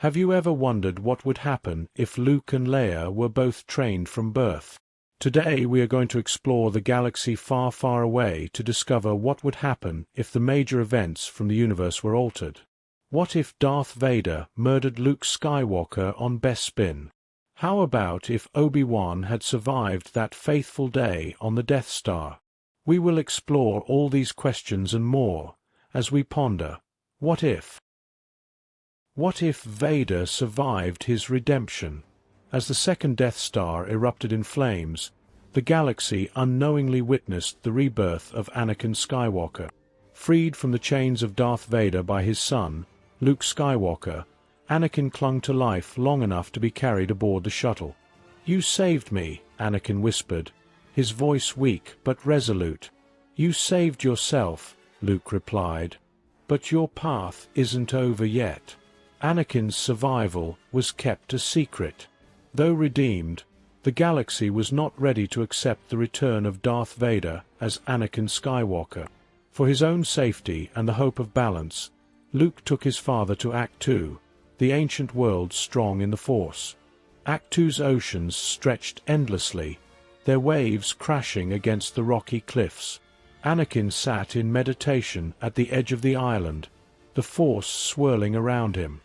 Have you ever wondered what would happen if Luke and Leia were both trained from birth? Today we are going to explore the galaxy far, far away to discover what would happen if the major events from the universe were altered. What if Darth Vader murdered Luke Skywalker on Bespin? How about if Obi-Wan had survived that faithful day on the Death Star? We will explore all these questions and more as we ponder, what if? What if Vader survived his redemption? As the second Death Star erupted in flames, the galaxy unknowingly witnessed the rebirth of Anakin Skywalker. Freed from the chains of Darth Vader by his son, Luke Skywalker, Anakin clung to life long enough to be carried aboard the shuttle. "You saved me," Anakin whispered, his voice weak but resolute. "You saved yourself," Luke replied. "But your path isn't over yet." Anakin's survival was kept a secret. Though redeemed, the galaxy was not ready to accept the return of Darth Vader as Anakin Skywalker. For his own safety and the hope of balance, Luke took his father to Act 2, the ancient world strong in the Force. Act 2's oceans stretched endlessly, their waves crashing against the rocky cliffs. Anakin sat in meditation at the edge of the island, the Force swirling around him.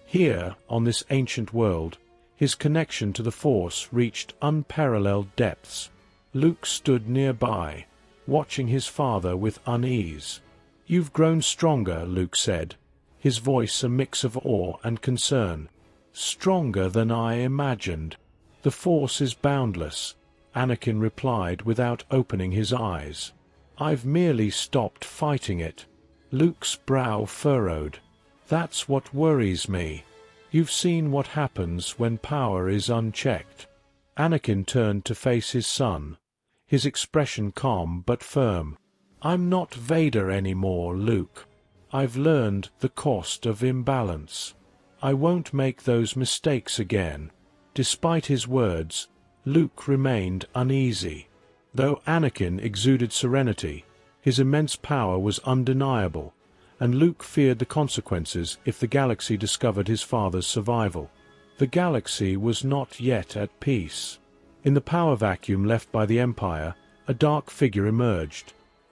Here, on this ancient world, his connection to the Force reached unparalleled depths. Luke stood nearby, watching his father with unease. "You've grown stronger," Luke said, his voice a mix of awe and concern. "Stronger than I imagined." "The Force is boundless," Anakin replied without opening his eyes. "I've merely stopped fighting it." Luke's brow furrowed. "That's what worries me. You've seen what happens when power is unchecked." Anakin turned to face his son, his expression calm but firm. "I'm not Vader anymore, Luke. I've learned the cost of imbalance. I won't make those mistakes again." Despite his words, Luke remained uneasy. Though Anakin exuded serenity, his immense power was undeniable, and Luke feared the consequences if the galaxy discovered his father's survival. The galaxy was not yet at peace. In the power vacuum left by the Empire, a dark figure emerged.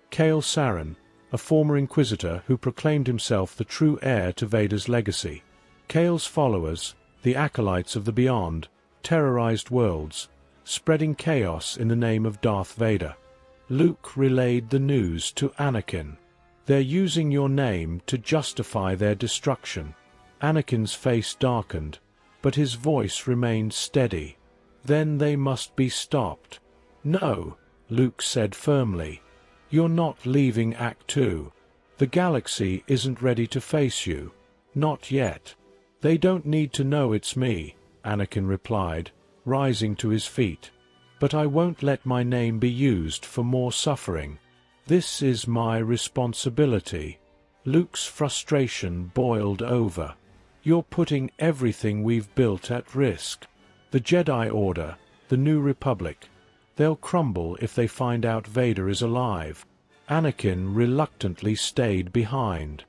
Kale Saren, a former Inquisitor who proclaimed himself the true heir to Vader's legacy. Kale's followers, the Acolytes of the Beyond, terrorized worlds, spreading chaos in the name of Darth Vader. Luke relayed the news to Anakin. "They're using your name to justify their destruction." Anakin's face darkened, but his voice remained steady. "Then they must be stopped." "No," Luke said firmly. "You're not leaving Act 2. The galaxy isn't ready to face you. Not yet." "They don't need to know it's me," Anakin replied, rising to his feet. "But I won't let my name be used for more suffering. This is my responsibility." Luke's frustration boiled over. "You're putting everything we've built at risk. The Jedi Order, the New Republic, they'll crumble if they find out Vader is alive." Anakin reluctantly stayed behind.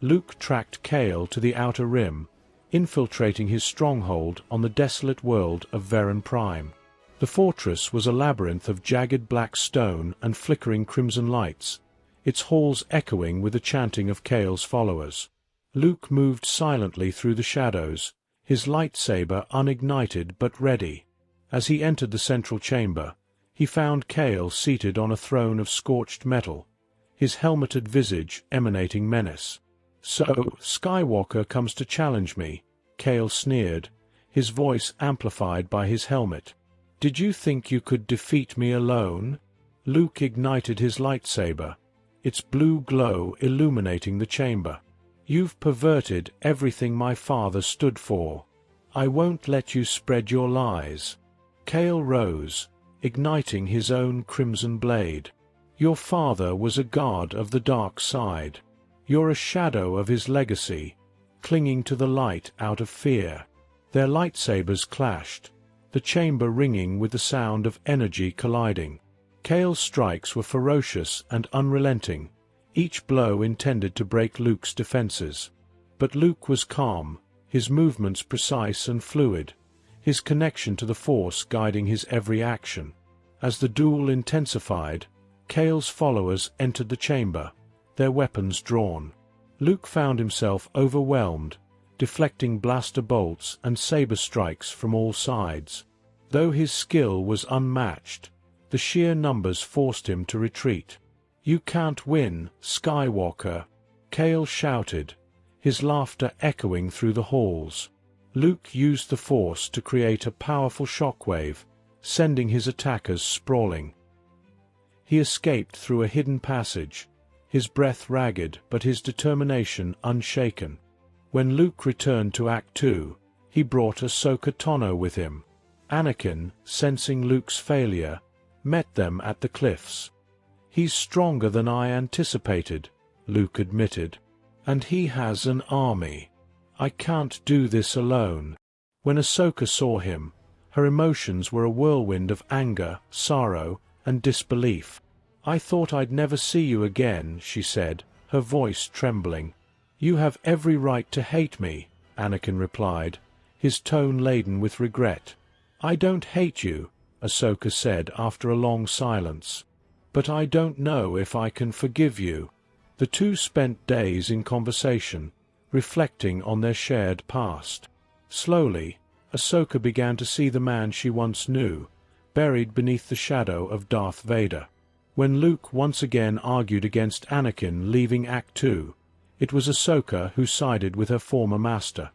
Luke tracked Kale to the Outer Rim, infiltrating his stronghold on the desolate world of Varen Prime. The fortress was a labyrinth of jagged black stone and flickering crimson lights, its halls echoing with the chanting of Kale's followers. Luke moved silently through the shadows, his lightsaber unignited but ready. As he entered the central chamber, he found Kale seated on a throne of scorched metal, his helmeted visage emanating menace. "So, Skywalker comes to challenge me," Kale sneered, his voice amplified by his helmet. "Did you think you could defeat me alone?" Luke ignited his lightsaber, its blue glow illuminating the chamber. "You've perverted everything my father stood for. I won't let you spread your lies." Kale rose, igniting his own crimson blade. "Your father was a guard of the dark side. You're a shadow of his legacy, clinging to the light out of fear." Their lightsabers clashed, the chamber ringing with the sound of energy colliding. Kale's strikes were ferocious and unrelenting, each blow intended to break Luke's defenses. But Luke was calm, his movements precise and fluid, his connection to the Force guiding his every action. As the duel intensified, Kale's followers entered the chamber, their weapons drawn. Luke found himself overwhelmed, deflecting blaster bolts and saber strikes from all sides. Though his skill was unmatched, the sheer numbers forced him to retreat. "You can't win, Skywalker," Kale shouted, his laughter echoing through the halls. Luke used the Force to create a powerful shockwave, sending his attackers sprawling. He escaped through a hidden passage, his breath ragged but his determination unshaken. When Luke returned to Act 2, he brought Ahsoka Tano with him. Anakin, sensing Luke's failure, met them at the cliffs. "He's stronger than I anticipated," Luke admitted. "And he has an army. I can't do this alone." When Ahsoka saw him, her emotions were a whirlwind of anger, sorrow, and disbelief. "I thought I'd never see you again," she said, her voice trembling. "You have every right to hate me," Anakin replied, his tone laden with regret. "I don't hate you," Ahsoka said after a long silence. "But I don't know if I can forgive you." The two spent days in conversation, reflecting on their shared past. Slowly, Ahsoka began to see the man she once knew, buried beneath the shadow of Darth Vader. When Luke once again argued against Anakin leaving Act 2, it was Ahsoka who sided with her former master.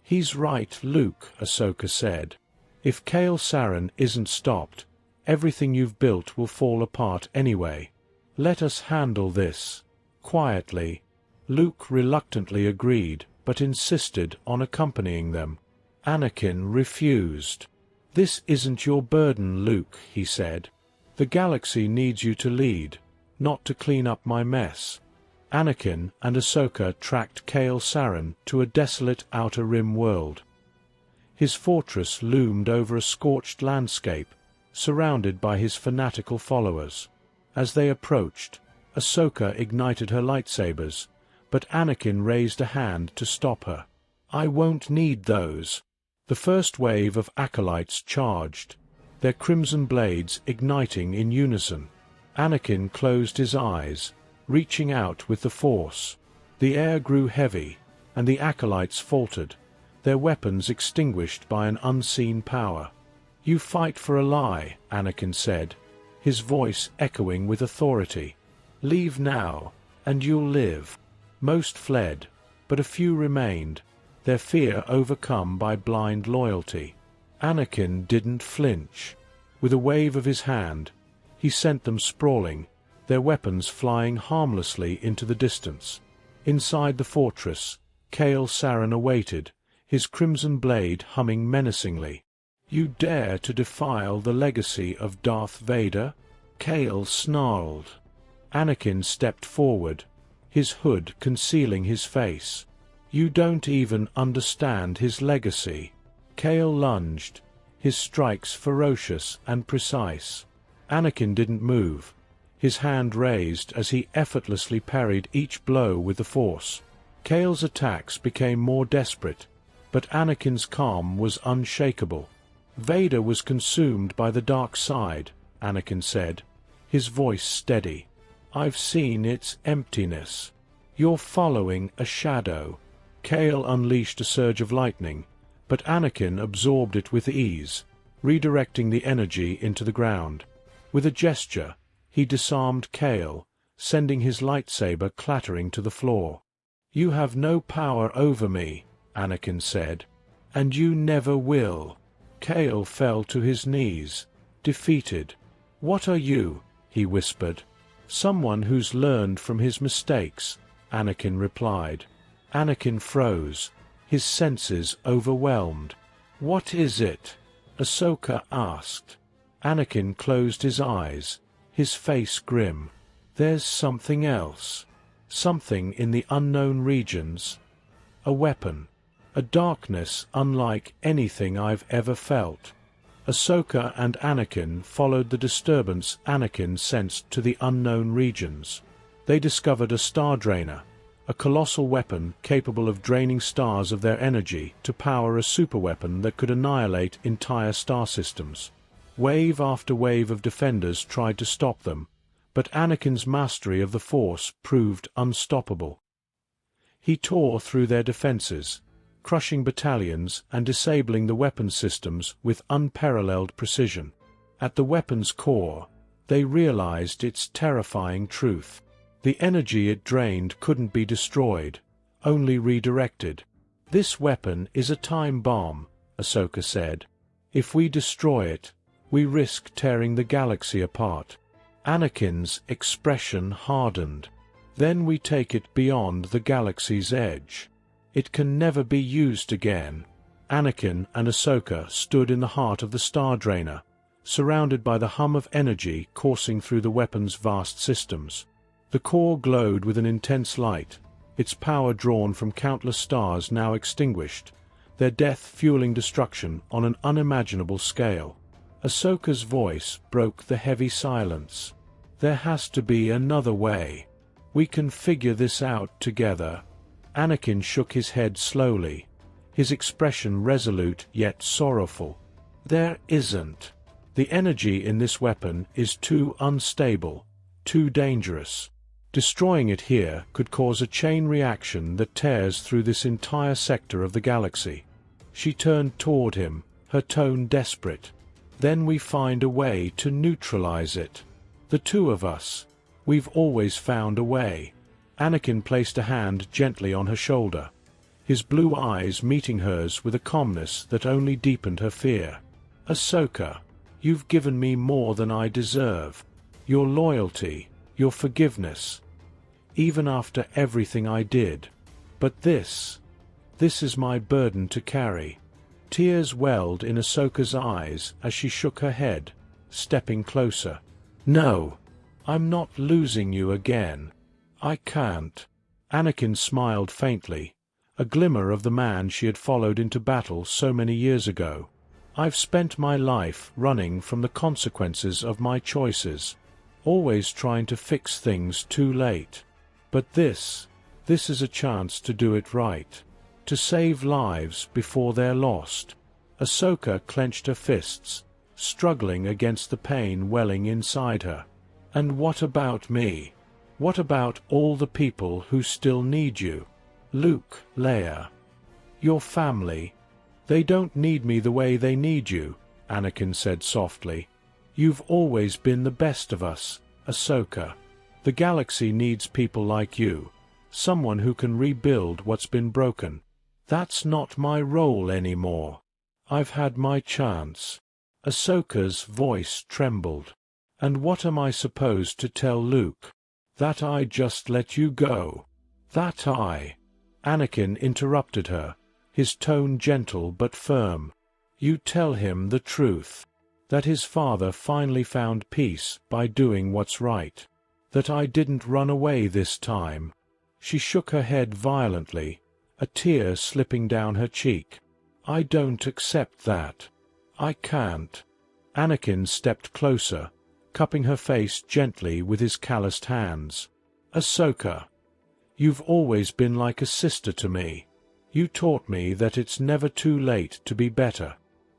"He's right, Luke," Ahsoka said. "If Kale Saren isn't stopped, everything you've built will fall apart anyway. Let us handle this quietly." Luke reluctantly agreed, but insisted on accompanying them. Anakin refused. "This isn't your burden, Luke," he said. "The galaxy needs you to lead, not to clean up my mess." Anakin and Ahsoka tracked Kale Saren to a desolate Outer Rim world. His fortress loomed over a scorched landscape, surrounded by his fanatical followers. As they approached, Ahsoka ignited her lightsabers, but Anakin raised a hand to stop her. "I won't need those." The first wave of acolytes charged, their crimson blades igniting in unison. Anakin closed his eyes, reaching out with the Force. The air grew heavy, and the acolytes faltered, their weapons extinguished by an unseen power. "You fight for a lie," Anakin said, his voice echoing with authority. "Leave now, and you'll live." Most fled, but a few remained, their fear overcome by blind loyalty. Anakin didn't flinch. With a wave of his hand, he sent them sprawling, their weapons flying harmlessly into the distance. Inside the fortress, Kale Saren awaited, his crimson blade humming menacingly. "You dare to defile the legacy of Darth Vader?" Kale snarled. Anakin stepped forward, his hood concealing his face. "You don't even understand his legacy." Kale lunged, his strikes ferocious and precise. Anakin didn't move, his hand raised as he effortlessly parried each blow with the Force. Kale's attacks became more desperate, but Anakin's calm was unshakable. "Vader was consumed by the dark side," Anakin said, his voice steady. "I've seen its emptiness. You're following a shadow." Kale unleashed a surge of lightning, but Anakin absorbed it with ease, redirecting the energy into the ground. With a gesture, he disarmed Kale, sending his lightsaber clattering to the floor. "You have no power over me," Anakin said, "and you never will." Kale fell to his knees, defeated. "What are you?" he whispered. "Someone who's learned from his mistakes," Anakin replied. Anakin froze, his senses overwhelmed. "What is it?" Ahsoka asked. Anakin closed his eyes, his face grim. "There's something else. Something in the unknown regions. A weapon. A darkness unlike anything I've ever felt." Ahsoka and Anakin followed the disturbance Anakin sensed to the unknown regions. They discovered a star drainer, a colossal weapon capable of draining stars of their energy to power a superweapon that could annihilate entire star systems. Wave after wave of defenders tried to stop them, but Anakin's mastery of the Force proved unstoppable. He tore through their defenses, crushing battalions and disabling the weapon systems with unparalleled precision. At the weapon's core, they realized its terrifying truth. The energy it drained couldn't be destroyed, only redirected. "This weapon is a time bomb," Ahsoka said. "If we destroy it, we risk tearing the galaxy apart." Anakin's expression hardened. "Then we take it beyond the galaxy's edge. It can never be used again." Anakin and Ahsoka stood in the heart of the Star Drainer, surrounded by the hum of energy coursing through the weapon's vast systems. The core glowed with an intense light, its power drawn from countless stars now extinguished, their death fueling destruction on an unimaginable scale. Ahsoka's voice broke the heavy silence. "There has to be another way. We can figure this out together." Anakin shook his head slowly, his expression resolute yet sorrowful. "There isn't. The energy in this weapon is too unstable, too dangerous. Destroying it here could cause a chain reaction that tears through this entire sector of the galaxy." She turned toward him, her tone desperate. "Then we find a way to neutralize it. The two of us. We've always found a way." Anakin placed a hand gently on her shoulder, his blue eyes meeting hers with a calmness that only deepened her fear. "Ahsoka, you've given me more than I deserve. Your loyalty, your forgiveness. Even after everything I did. But this is my burden to carry." Tears welled in Ahsoka's eyes as she shook her head, stepping closer. "No, I'm not losing you again. I can't." Anakin smiled faintly, a glimmer of the man she had followed into battle so many years ago. "I've spent my life running from the consequences of my choices, always trying to fix things too late. But this is a chance to do it right. To save lives before they're lost." Ahsoka clenched her fists, struggling against the pain welling inside her. "And what about me? What about all the people who still need you? Luke, Leia, your family. They don't need me the way they need you," Anakin said softly. "You've always been the best of us, Ahsoka. The galaxy needs people like you, someone who can rebuild what's been broken. That's not my role anymore. I've had my chance." Ahsoka's voice trembled. "And what am I supposed to tell Luke? That I just let you go? That I—" Anakin interrupted her, his tone gentle but firm. "You tell him the truth. That his father finally found peace by doing what's right. That I didn't run away this time." She shook her head violently, a tear slipping down her cheek. "I don't accept that. I can't." Anakin stepped closer, cupping her face gently with his calloused hands. "Ahsoka, you've always been like a sister to me. You taught me that it's never too late to be better.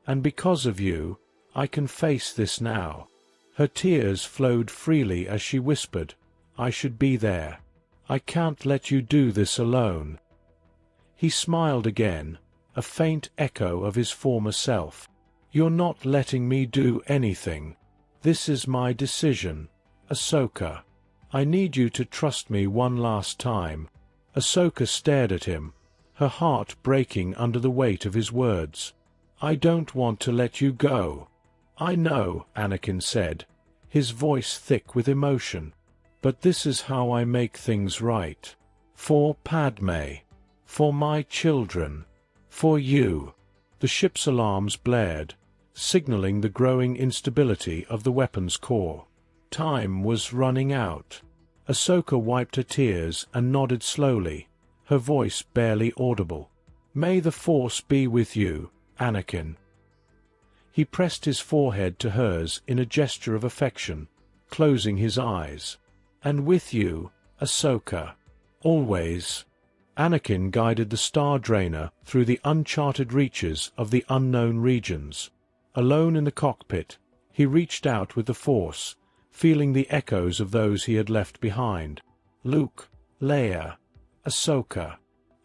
And because of you, I can face this now." Her tears flowed freely as she whispered, "I should be there. I can't let you do this alone." He smiled again, a faint echo of his former self. "You're not letting me do anything. This is my decision, Ahsoka. I need you to trust me one last time." Ahsoka stared at him, her heart breaking under the weight of his words. "I don't want to let you go." "I know," Anakin said, his voice thick with emotion. "But this is how I make things right. For Padme. For my children. For you." The ship's alarms blared, signaling the growing instability of the weapon's core. Time was running out. Ahsoka wiped her tears and nodded slowly, her voice barely audible. "May the Force be with you, Anakin." He pressed his forehead to hers in a gesture of affection, closing his eyes. "And with you, Ahsoka." Always. Anakin guided the Star Drainer through the uncharted reaches of the unknown regions. Alone in the cockpit, he reached out with the Force, feeling the echoes of those he had left behind. Luke, Leia, Ahsoka.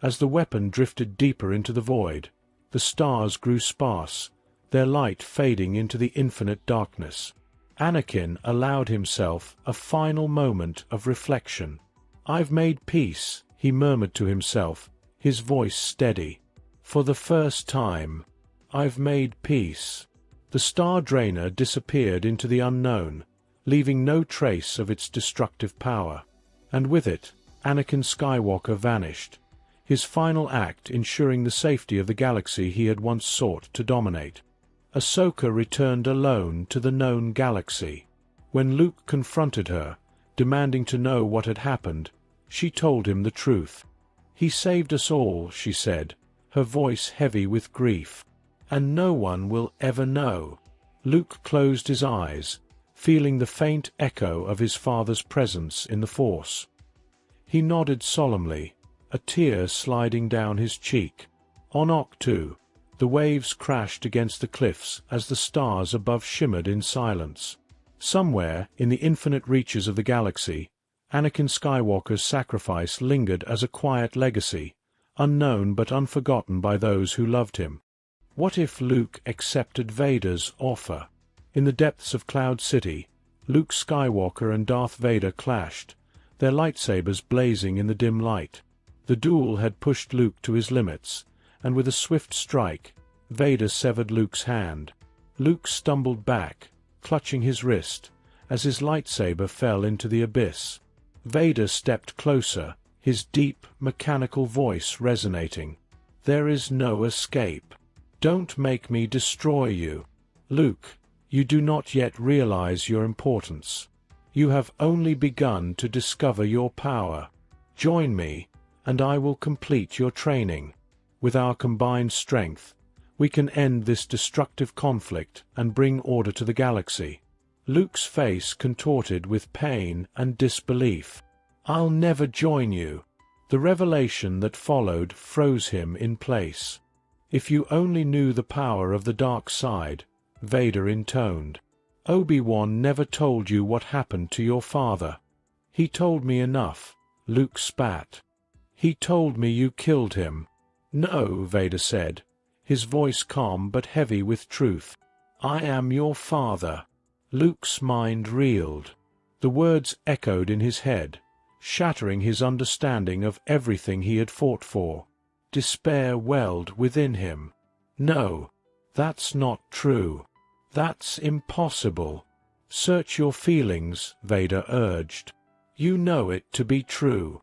As the weapon drifted deeper into the void, the stars grew sparse, their light fading into the infinite darkness. Anakin allowed himself a final moment of reflection. "I've made peace," he murmured to himself, his voice steady. "For the first time, I've made peace." The Star Drainer disappeared into the unknown, leaving no trace of its destructive power. And with it, Anakin Skywalker vanished, his final act ensuring the safety of the galaxy he had once sought to dominate. Ahsoka returned alone to the known galaxy. When Luke confronted her, demanding to know what had happened, she told him the truth. "He saved us all," she said, her voice heavy with grief. "And no one will ever know." Luke closed his eyes, feeling the faint echo of his father's presence in the Force. He nodded solemnly, a tear sliding down his cheek. On Octu, the waves crashed against the cliffs as the stars above shimmered in silence. Somewhere in the infinite reaches of the galaxy, Anakin Skywalker's sacrifice lingered as a quiet legacy, unknown but unforgotten by those who loved him. What if Luke accepted Vader's offer? In the depths of Cloud City, Luke Skywalker and Darth Vader clashed, their lightsabers blazing in the dim light. The duel had pushed Luke to his limits, and with a swift strike, Vader severed Luke's hand. Luke stumbled back, clutching his wrist, as his lightsaber fell into the abyss. Vader stepped closer, his deep, mechanical voice resonating. "There is no escape. Don't make me destroy you. Luke, you do not yet realize your importance. You have only begun to discover your power. Join me, and I will complete your training. With our combined strength, we can end this destructive conflict and bring order to the galaxy." Luke's face contorted with pain and disbelief. "I'll never join you." The revelation that followed froze him in place. "If you only knew the power of the dark side," Vader intoned. "Obi-Wan never told you what happened to your father." "He told me enough," Luke spat. "He told me you killed him." "No," Vader said, his voice calm but heavy with truth. "I am your father." Luke's mind reeled. The words echoed in his head, shattering his understanding of everything he had fought for. Despair welled within him. "No, that's not true. That's impossible." "Search your feelings," Vader urged. "You know it to be true."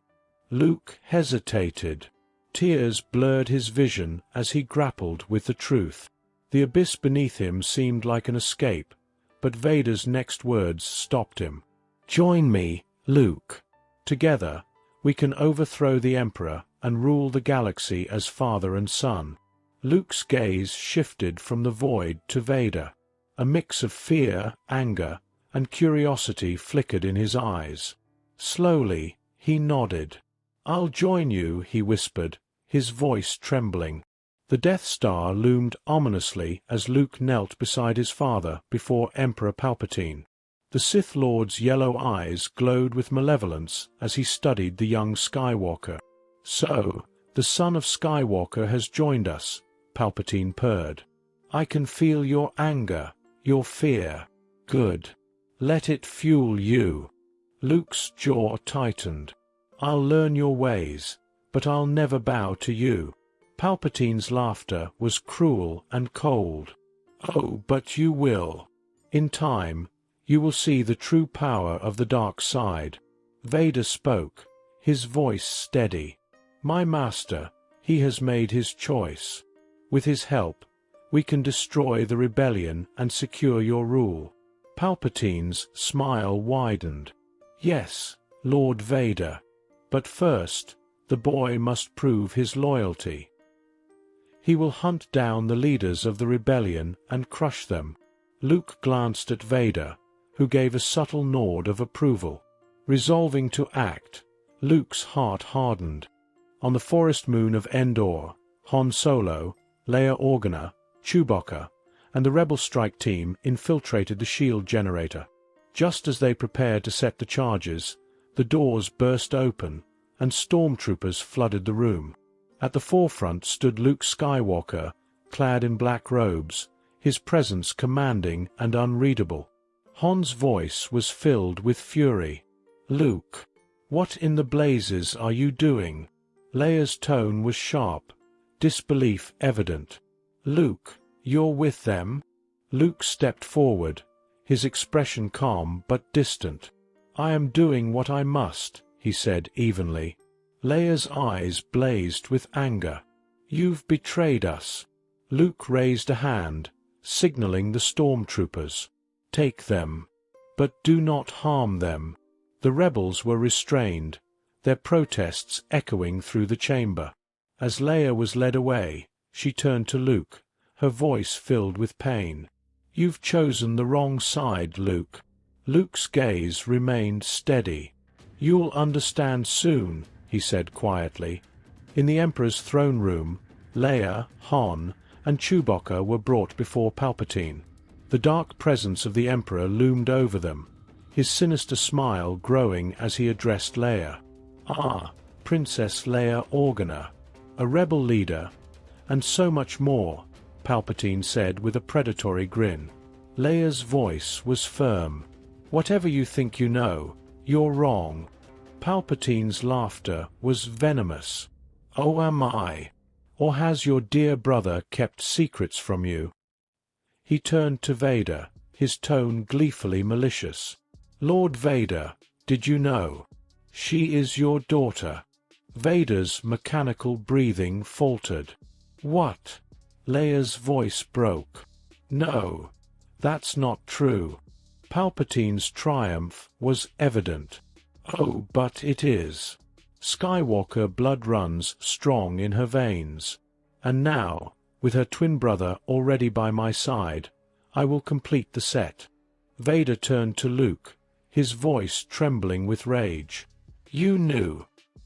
Luke hesitated. Tears blurred his vision as he grappled with the truth. The abyss beneath him seemed like an escape, but Vader's next words stopped him. "Join me, Luke. Together, we can overthrow the Emperor and rule the galaxy as father and son." Luke's gaze shifted from the void to Vader. A mix of fear, anger, and curiosity flickered in his eyes. Slowly, he nodded. "I'll join you," he whispered, his voice trembling. The Death Star loomed ominously as Luke knelt beside his father before Emperor Palpatine. The Sith Lord's yellow eyes glowed with malevolence as he studied the young Skywalker. "So, the son of Skywalker has joined us," Palpatine purred. "I can feel your anger, your fear. Good. Let it fuel you." Luke's jaw tightened. "I'll learn your ways, but I'll never bow to you." Palpatine's laughter was cruel and cold. "Oh, but you will. In time, you will see the true power of the dark side." Vader spoke, his voice steady. "My master, he has made his choice. With his help, we can destroy the rebellion and secure your rule." Palpatine's smile widened. "Yes, Lord Vader. But first, the boy must prove his loyalty. He will hunt down the leaders of the rebellion and crush them." Luke glanced at Vader, who gave a subtle nod of approval. Resolving to act, Luke's heart hardened. On the forest moon of Endor, Han Solo, Leia Organa, Chewbacca, and the Rebel strike team infiltrated the shield generator. Just as they prepared to set the charges, the doors burst open, and stormtroopers flooded the room. At the forefront stood Luke Skywalker, clad in black robes, his presence commanding and unreadable. Han's voice was filled with fury. "Luke, what in the blazes are you doing?" Leia's tone was sharp, disbelief evident. "Luke, you're with them?" Luke stepped forward, his expression calm but distant. "I am doing what I must," he said evenly. Leia's eyes blazed with anger. "You've betrayed us." Luke raised a hand, signaling the stormtroopers. "Take them, but do not harm them." The rebels were restrained, their protests echoing through the chamber. As Leia was led away, she turned to Luke, her voice filled with pain. "You've chosen the wrong side, Luke." Luke's gaze remained steady. "You'll understand soon," he said quietly. In the Emperor's throne room, Leia, Han, and Chewbacca were brought before Palpatine. The dark presence of the Emperor loomed over them, his sinister smile growing as he addressed Leia. "Ah, Princess Leia Organa, a rebel leader, and so much more," Palpatine said with a predatory grin. Leia's voice was firm. "Whatever you think you know, you're wrong." Palpatine's laughter was venomous. "Oh, am I? Or has your dear brother kept secrets from you?" He turned to Vader, his tone gleefully malicious. "Lord Vader, did you know? She is your daughter." Vader's mechanical breathing faltered. "What?" Leia's voice broke. "No, that's not true." Palpatine's triumph was evident. "Oh, but it is. Skywalker blood runs strong in her veins. And now, with her twin brother already by my side, I will complete the set." Vader turned to Luke, his voice trembling with rage. "You knew?"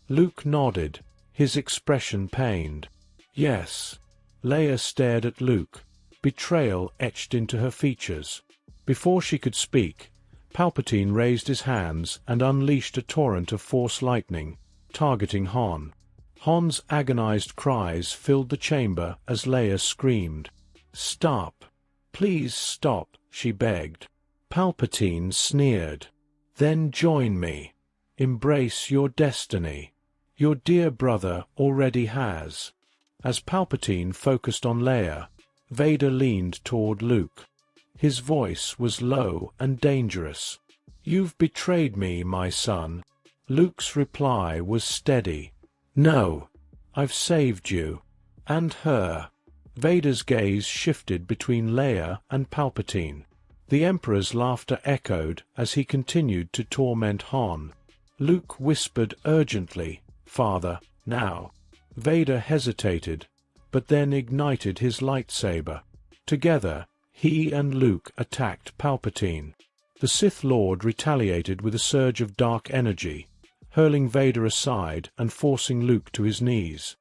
Luke nodded, his expression pained. "Yes." Leia stared at Luke, betrayal etched into her features. Before she could speak, Palpatine raised his hands and unleashed a torrent of Force lightning, targeting Han. Han's agonized cries filled the chamber as Leia screamed. "Stop! Please stop," she begged. Palpatine sneered. "Then join me. Embrace your destiny. Your dear brother already has." As Palpatine focused on Leia, Vader leaned toward Luke. His voice was low and dangerous. "You've betrayed me, my son." Luke's reply was steady. "No, I've saved you. And her." Vader's gaze shifted between Leia and Palpatine. The Emperor's laughter echoed as he continued to torment Han. Luke whispered urgently, "Father, now." Vader hesitated, but then ignited his lightsaber. Together, he and Luke attacked Palpatine. The Sith Lord retaliated with a surge of dark energy, hurling Vader aside and forcing Luke to his knees.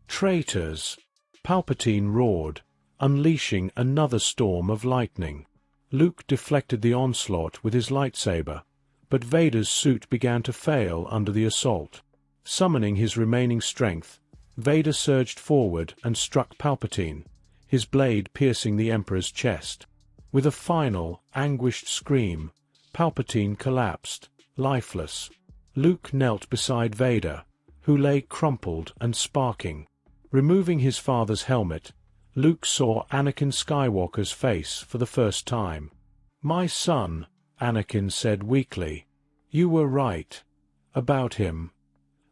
"Traitors!" Palpatine roared, unleashing another storm of lightning. Luke deflected the onslaught with his lightsaber, but Vader's suit began to fail under the assault. Summoning his remaining strength, Vader surged forward and struck Palpatine, his blade piercing the Emperor's chest. With a final, anguished scream, Palpatine collapsed, lifeless. Luke knelt beside Vader, who lay crumpled and sparking. Removing his father's helmet, Luke saw Anakin Skywalker's face for the first time. "My son," Anakin said weakly, "you were right. About him.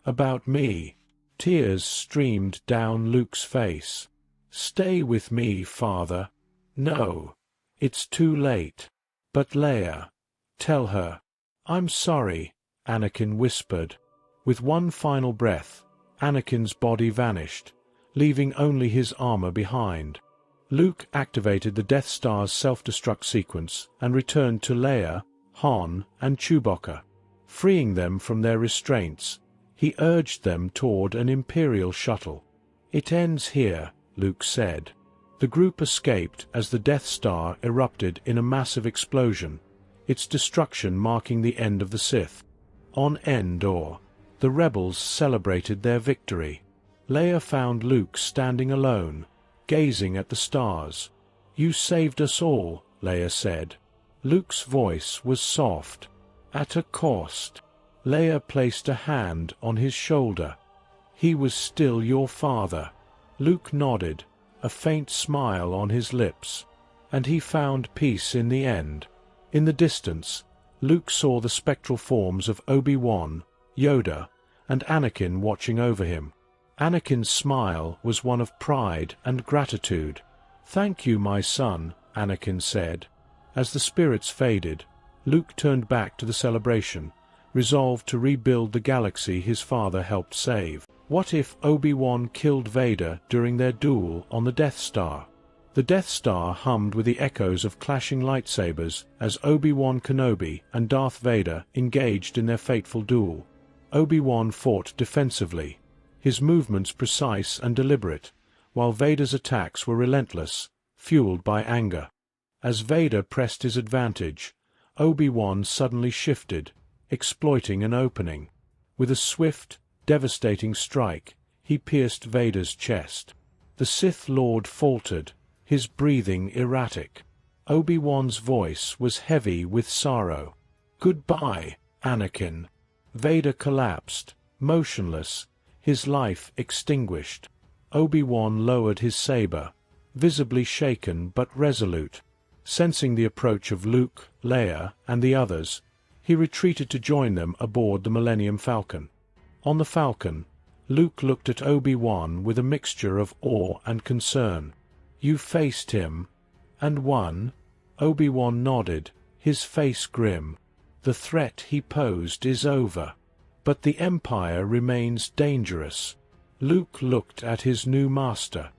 About me." Tears streamed down Luke's face. "Stay with me, father." "No. It's too late." "But Leia. Tell her." "I'm sorry," Anakin whispered. With one final breath, Anakin's body vanished, leaving only his armor behind. Luke activated the Death Star's self-destruct sequence and returned to Leia, Han, and Chewbacca. Freeing them from their restraints, He urged them toward an Imperial shuttle. "It ends here," Luke said. The group escaped as the Death Star erupted in a massive explosion, its destruction marking the end of the Sith. On Endor, the rebels celebrated their victory. Leia found Luke standing alone, gazing at the stars. "You saved us all," Leia said. Luke's voice was soft. "At a cost." Leia placed a hand on his shoulder. "He was still your father." Luke nodded, a faint smile on his lips. "And he found peace in the end." In the distance, Luke saw the spectral forms of Obi-Wan, Yoda, and Anakin watching over him. Anakin's smile was one of pride and gratitude. "Thank you, my son," Anakin said. As the spirits faded, Luke turned back to the celebration, resolved to rebuild the galaxy his father helped save. What if Obi-Wan killed Vader during their duel on the Death Star? The Death Star hummed with the echoes of clashing lightsabers as Obi-Wan Kenobi and Darth Vader engaged in their fateful duel. Obi-Wan fought defensively, his movements precise and deliberate, while Vader's attacks were relentless, fueled by anger. As Vader pressed his advantage, Obi-Wan suddenly shifted, exploiting an opening. With a swift, devastating strike, he pierced Vader's chest. The Sith Lord faltered, his breathing erratic. Obi-Wan's voice was heavy with sorrow. "Goodbye, Anakin." Vader collapsed, motionless, his life extinguished. Obi-Wan lowered his saber, visibly shaken but resolute. Sensing the approach of Luke, Leia, and the others, he retreated to join them aboard the Millennium Falcon. On the Falcon, Luke looked at Obi-Wan with a mixture of awe and concern. "You faced him, and won?" Obi-Wan nodded, his face grim. "The threat he posed is over. But the Empire remains dangerous." Luke looked at his new master.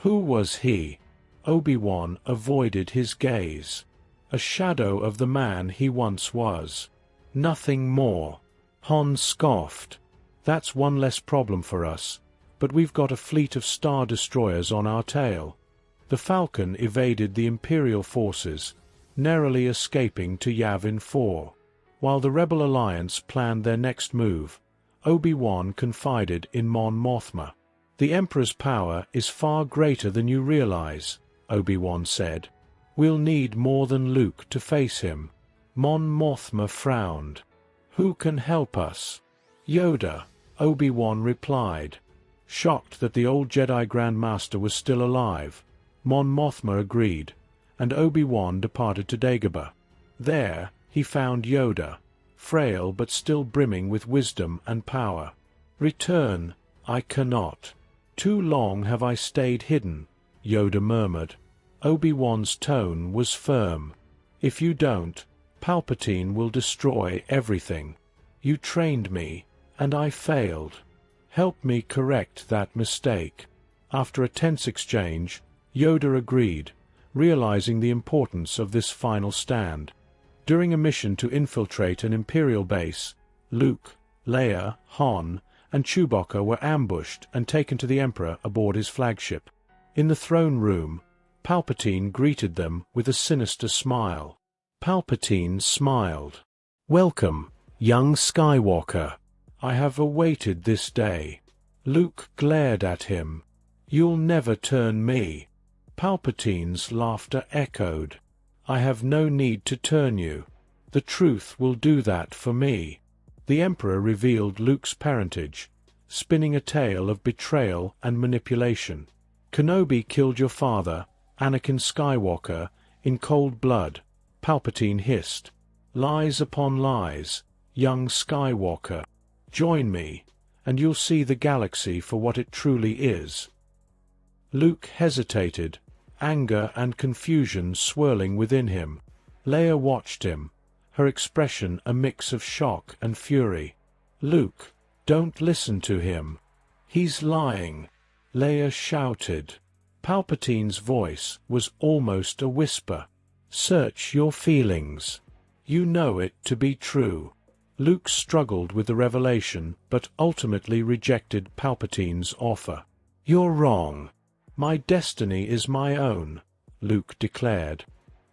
Who was he? Obi-Wan avoided his gaze. A shadow of the man he once was. "Nothing more." Han scoffed. "That's one less problem for us, but we've got a fleet of Star Destroyers on our tail." The Falcon evaded the Imperial forces, narrowly escaping to Yavin IV. While the Rebel Alliance planned their next move, Obi-Wan confided in Mon Mothma. "The Emperor's power is far greater than you realize," Obi-Wan said. "We'll need more than Luke to face him." Mon Mothma frowned. "Who can help us?" "Yoda," Obi-Wan replied. Shocked that the old Jedi Grand Master was still alive, Mon Mothma agreed, and Obi-Wan departed to Dagobah. There, he found Yoda, frail but still brimming with wisdom and power. "Return, I cannot. Too long have I stayed hidden," Yoda murmured. Obi-Wan's tone was firm. "If you don't, Palpatine will destroy everything. You trained me, and I failed. Help me correct that mistake." After a tense exchange, Yoda agreed, realizing the importance of this final stand. During a mission to infiltrate an Imperial base, Luke, Leia, Han, and Chewbacca were ambushed and taken to the Emperor aboard his flagship. In the throne room, Palpatine greeted them with a sinister smile. Palpatine smiled. "Welcome, young Skywalker. I have awaited this day." Luke glared at him. "You'll never turn me." Palpatine's laughter echoed. "I have no need to turn you. The truth will do that for me." The Emperor revealed Luke's parentage, spinning a tale of betrayal and manipulation. "Kenobi killed your father, Anakin Skywalker, in cold blood," Palpatine hissed. "Lies upon lies, young Skywalker. Join me, and you'll see the galaxy for what it truly is." Luke hesitated, anger and confusion swirling within him. Leia watched him, her expression a mix of shock and fury. "Luke, don't listen to him. He's lying," Leia shouted. Palpatine's voice was almost a whisper. "Search your feelings. You know it to be true." Luke struggled with the revelation but ultimately rejected Palpatine's offer. "You're wrong. My destiny is my own," Luke declared.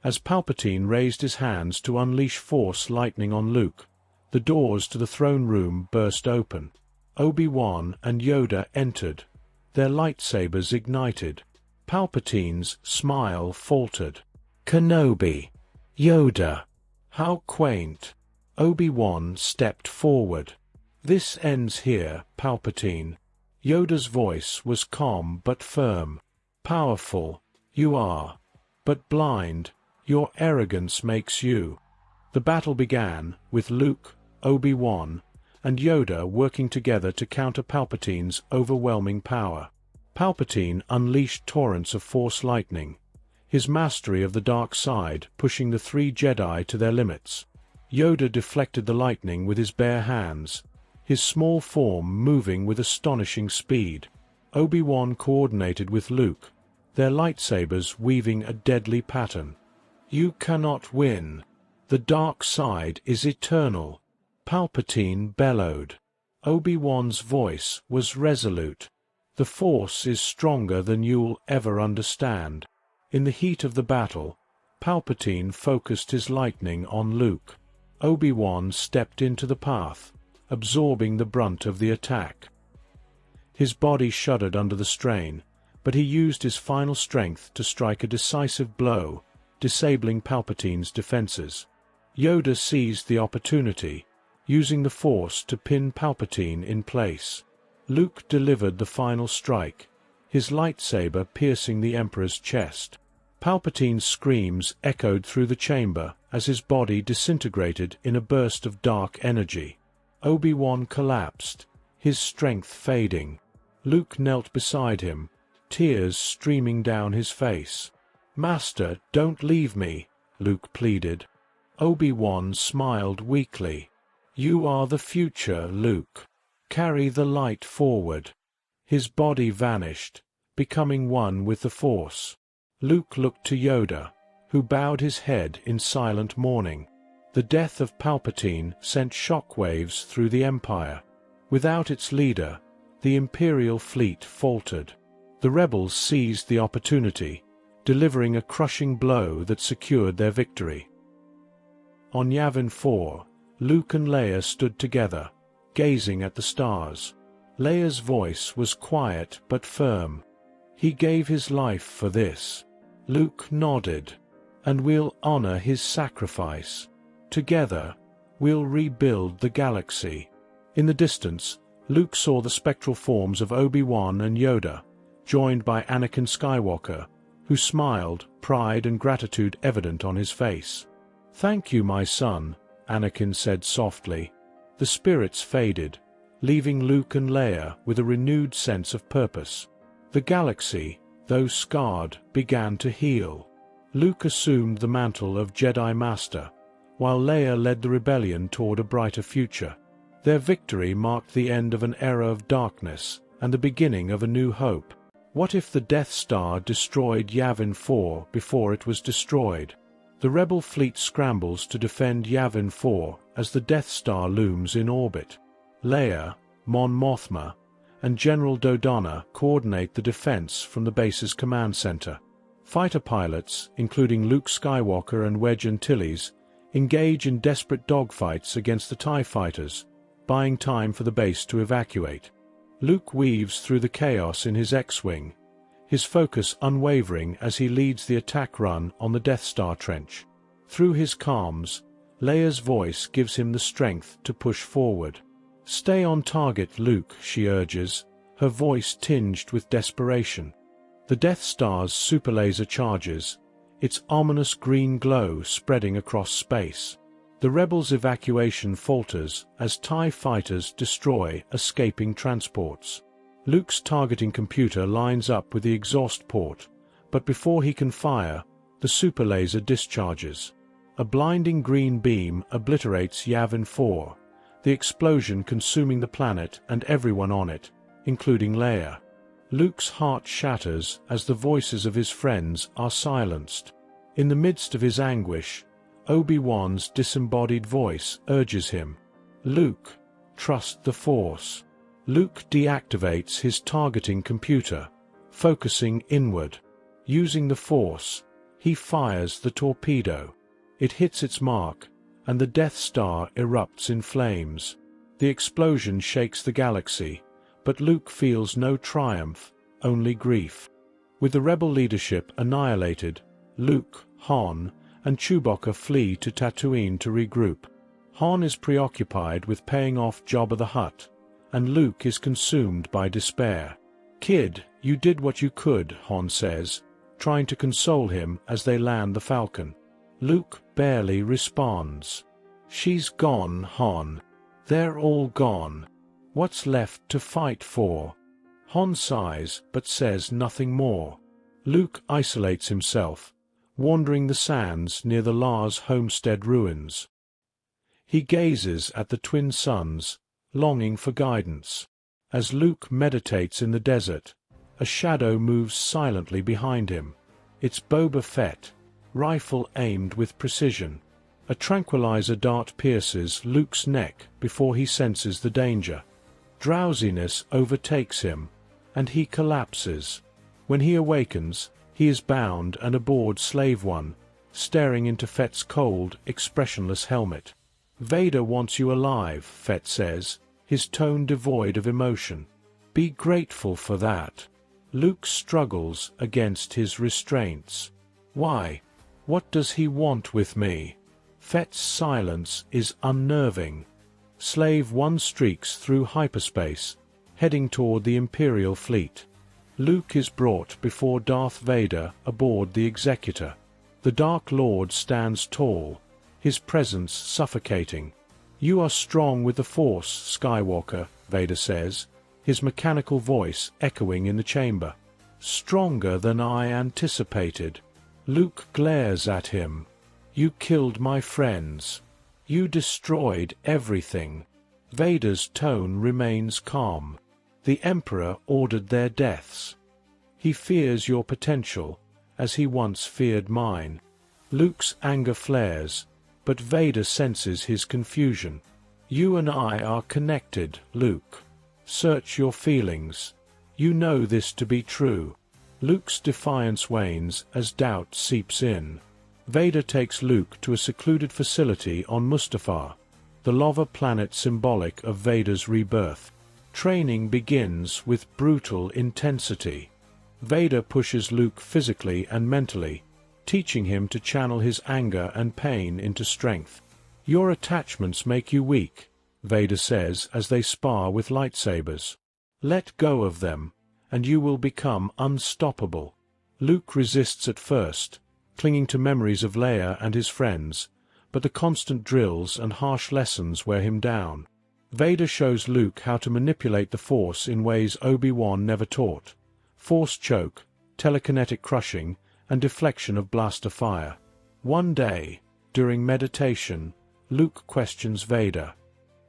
As Palpatine raised his hands to unleash Force lightning on Luke, the doors to the throne room burst open. Obi-Wan and Yoda entered, their lightsabers ignited. Palpatine's smile faltered. "Kenobi. Yoda. How quaint." Obi-Wan stepped forward. "This ends here, Palpatine." Yoda's voice was calm but firm. "Powerful, you are. But blind, your arrogance makes you." The battle began, with Luke, Obi-Wan, and Yoda working together to counter Palpatine's overwhelming power. Palpatine unleashed torrents of Force lightning, his mastery of the dark side pushing the three Jedi to their limits. Yoda deflected the lightning with his bare hands, his small form moving with astonishing speed. Obi-Wan coordinated with Luke, their lightsabers weaving a deadly pattern. "You cannot win. The dark side is eternal," Palpatine bellowed. Obi-Wan's voice was resolute. "The Force is stronger than you'll ever understand." In the heat of the battle, Palpatine focused his lightning on Luke. Obi-Wan stepped into the path, absorbing the brunt of the attack. His body shuddered under the strain, but he used his final strength to strike a decisive blow, disabling Palpatine's defenses. Yoda seized the opportunity, using the Force to pin Palpatine in place. Luke delivered the final strike, his lightsaber piercing the Emperor's chest. Palpatine's screams echoed through the chamber as his body disintegrated in a burst of dark energy. Obi-Wan collapsed, his strength fading. Luke knelt beside him, tears streaming down his face. "Master, don't leave me," Luke pleaded. Obi-Wan smiled weakly. "You are the future, Luke. Carry the light forward." His body vanished, becoming one with the Force. Luke looked to Yoda, who bowed his head in silent mourning. The death of Palpatine sent shockwaves through the Empire. Without its leader, the Imperial fleet faltered. The rebels seized the opportunity, delivering a crushing blow that secured their victory. On Yavin IV, Luke and Leia stood together, gazing at the stars. Leia's voice was quiet but firm. "He gave his life for this." Luke nodded. "And we'll honor his sacrifice. Together, we'll rebuild the galaxy." In the distance, Luke saw the spectral forms of Obi-Wan and Yoda, joined by Anakin Skywalker, who smiled, pride and gratitude evident on his face. "Thank you, my son," Anakin said softly. The spirits faded, leaving Luke and Leia with a renewed sense of purpose. The galaxy, though scarred, began to heal. Luke assumed the mantle of Jedi Master, while Leia led the rebellion toward a brighter future. Their victory marked the end of an era of darkness and the beginning of a new hope. What if the Death Star destroyed Yavin IV before it was destroyed? The rebel fleet scrambles to defend Yavin IV as the Death Star looms in orbit. Leia, Mon Mothma, and General Dodonna coordinate the defense from the base's command center. Fighter pilots, including Luke Skywalker and Wedge Antilles, engage in desperate dogfights against the TIE fighters, buying time for the base to evacuate. Luke weaves through the chaos in his X-Wing, his focus unwavering as he leads the attack run on the Death Star trench. Through his calms, Leia's voice gives him the strength to push forward. "Stay on target, Luke," she urges, her voice tinged with desperation. The Death Star's superlaser charges, its ominous green glow spreading across space. The rebels' evacuation falters as TIE fighters destroy escaping transports. Luke's targeting computer lines up with the exhaust port, but before he can fire, the superlaser discharges. A blinding green beam obliterates Yavin IV, the explosion consuming the planet and everyone on it, including Leia. Luke's heart shatters as the voices of his friends are silenced. In the midst of his anguish, Obi-Wan's disembodied voice urges him, Luke, trust the Force. Luke deactivates his targeting computer, focusing inward. Using the Force, he fires the torpedo. It hits its mark, and the Death Star erupts in flames. The explosion shakes the galaxy, but Luke feels no triumph, only grief. With the rebel leadership annihilated, Luke, Han, and Chewbacca flee to Tatooine to regroup. Han is preoccupied with paying off Jabba the Hutt, and Luke is consumed by despair. "Kid, you did what you could," Han says, trying to console him as they land the Falcon. Luke barely responds. "She's gone, Han. They're all gone. What's left to fight for?" Han sighs but says nothing more. Luke isolates himself, wandering the sands near the Lars homestead ruins. He gazes at the twin suns, longing for guidance. As Luke meditates in the desert, a shadow moves silently behind him. It's Boba Fett, rifle aimed with precision. A tranquilizer dart pierces Luke's neck before he senses the danger. Drowsiness overtakes him, and he collapses. When he awakens, he is bound and aboard Slave One, staring into Fett's cold, expressionless helmet. "Vader wants you alive," Fett says, his tone devoid of emotion. "Be grateful for that." Luke struggles against his restraints. "Why? What does he want with me?" Fett's silence is unnerving. Slave One streaks through hyperspace, heading toward the Imperial fleet. Luke is brought before Darth Vader aboard the Executor. The Dark Lord stands tall, his presence suffocating. "You are strong with the Force, Skywalker," Vader says, his mechanical voice echoing in the chamber. "Stronger than I anticipated." Luke glares at him. "You killed my friends. You destroyed everything." Vader's tone remains calm. "The Emperor ordered their deaths. He fears your potential, as he once feared mine." Luke's anger flares, but Vader senses his confusion. "You and I are connected, Luke. Search your feelings. You know this to be true." Luke's defiance wanes as doubt seeps in. Vader takes Luke to a secluded facility on Mustafar, the lava planet symbolic of Vader's rebirth. Training begins with brutal intensity. Vader pushes Luke physically and mentally, teaching him to channel his anger and pain into strength. "Your attachments make you weak," Vader says as they spar with lightsabers. "Let go of them, and you will become unstoppable." Luke resists at first, clinging to memories of Leia and his friends, but the constant drills and harsh lessons wear him down. Vader shows Luke how to manipulate the Force in ways Obi-Wan never taught. Force choke, telekinetic crushing, and deflection of blaster fire. One day, during meditation, Luke questions Vader.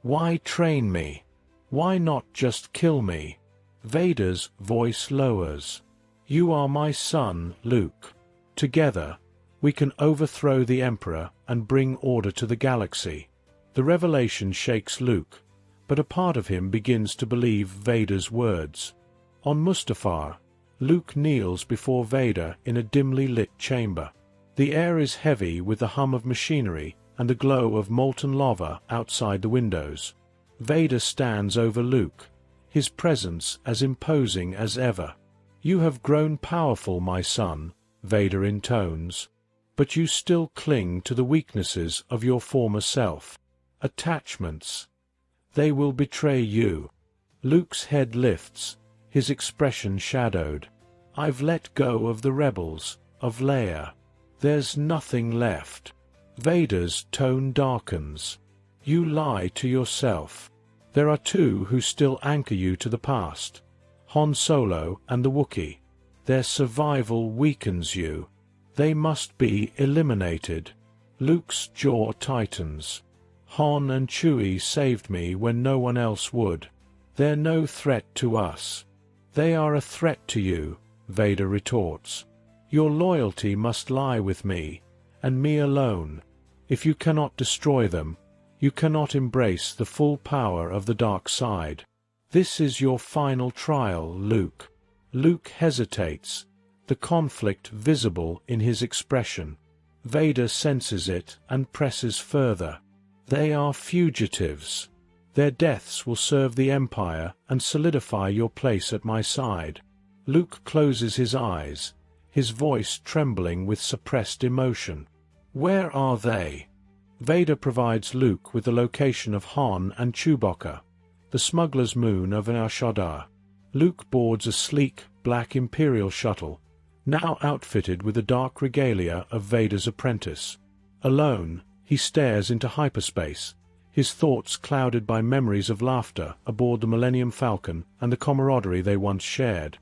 "Why train me? Why not just kill me?" Vader's voice lowers. "You are my son, Luke. Together, we can overthrow the Emperor and bring order to the galaxy." The revelation shakes Luke, but a part of him begins to believe Vader's words. On Mustafar, Luke kneels before Vader in a dimly lit chamber. The air is heavy with the hum of machinery and the glow of molten lava outside the windows. Vader stands over Luke, his presence as imposing as ever. "You have grown powerful, my son," Vader intones, "but you still cling to the weaknesses of your former self. Attachments. They will betray you." Luke's head lifts, his expression shadowed. "I've let go of the rebels, of Leia. There's nothing left." Vader's tone darkens. "You lie to yourself. There are two who still anchor you to the past. Han Solo and the Wookiee. Their survival weakens you. They must be eliminated." Luke's jaw tightens. "Han and Chewie saved me when no one else would. They're no threat to us." "They are a threat to you," Vader retorts. "Your loyalty must lie with me, and me alone. If you cannot destroy them, You cannot embrace the full power of the dark side. This is your final trial, Luke. Luke hesitates, the conflict visible in his expression. Vader senses it and presses further. They are fugitives. Their deaths will serve the Empire and solidify your place at my side. Luke closes his eyes, his voice trembling with suppressed emotion. Where are they? Vader provides Luke with the location of Han and Chewbacca, the smuggler's moon of Nar Shaddaa. Luke boards a sleek, black Imperial shuttle, now outfitted with the dark regalia of Vader's apprentice. Alone, he stares into hyperspace, his thoughts clouded by memories of laughter aboard the Millennium Falcon and the camaraderie they once shared.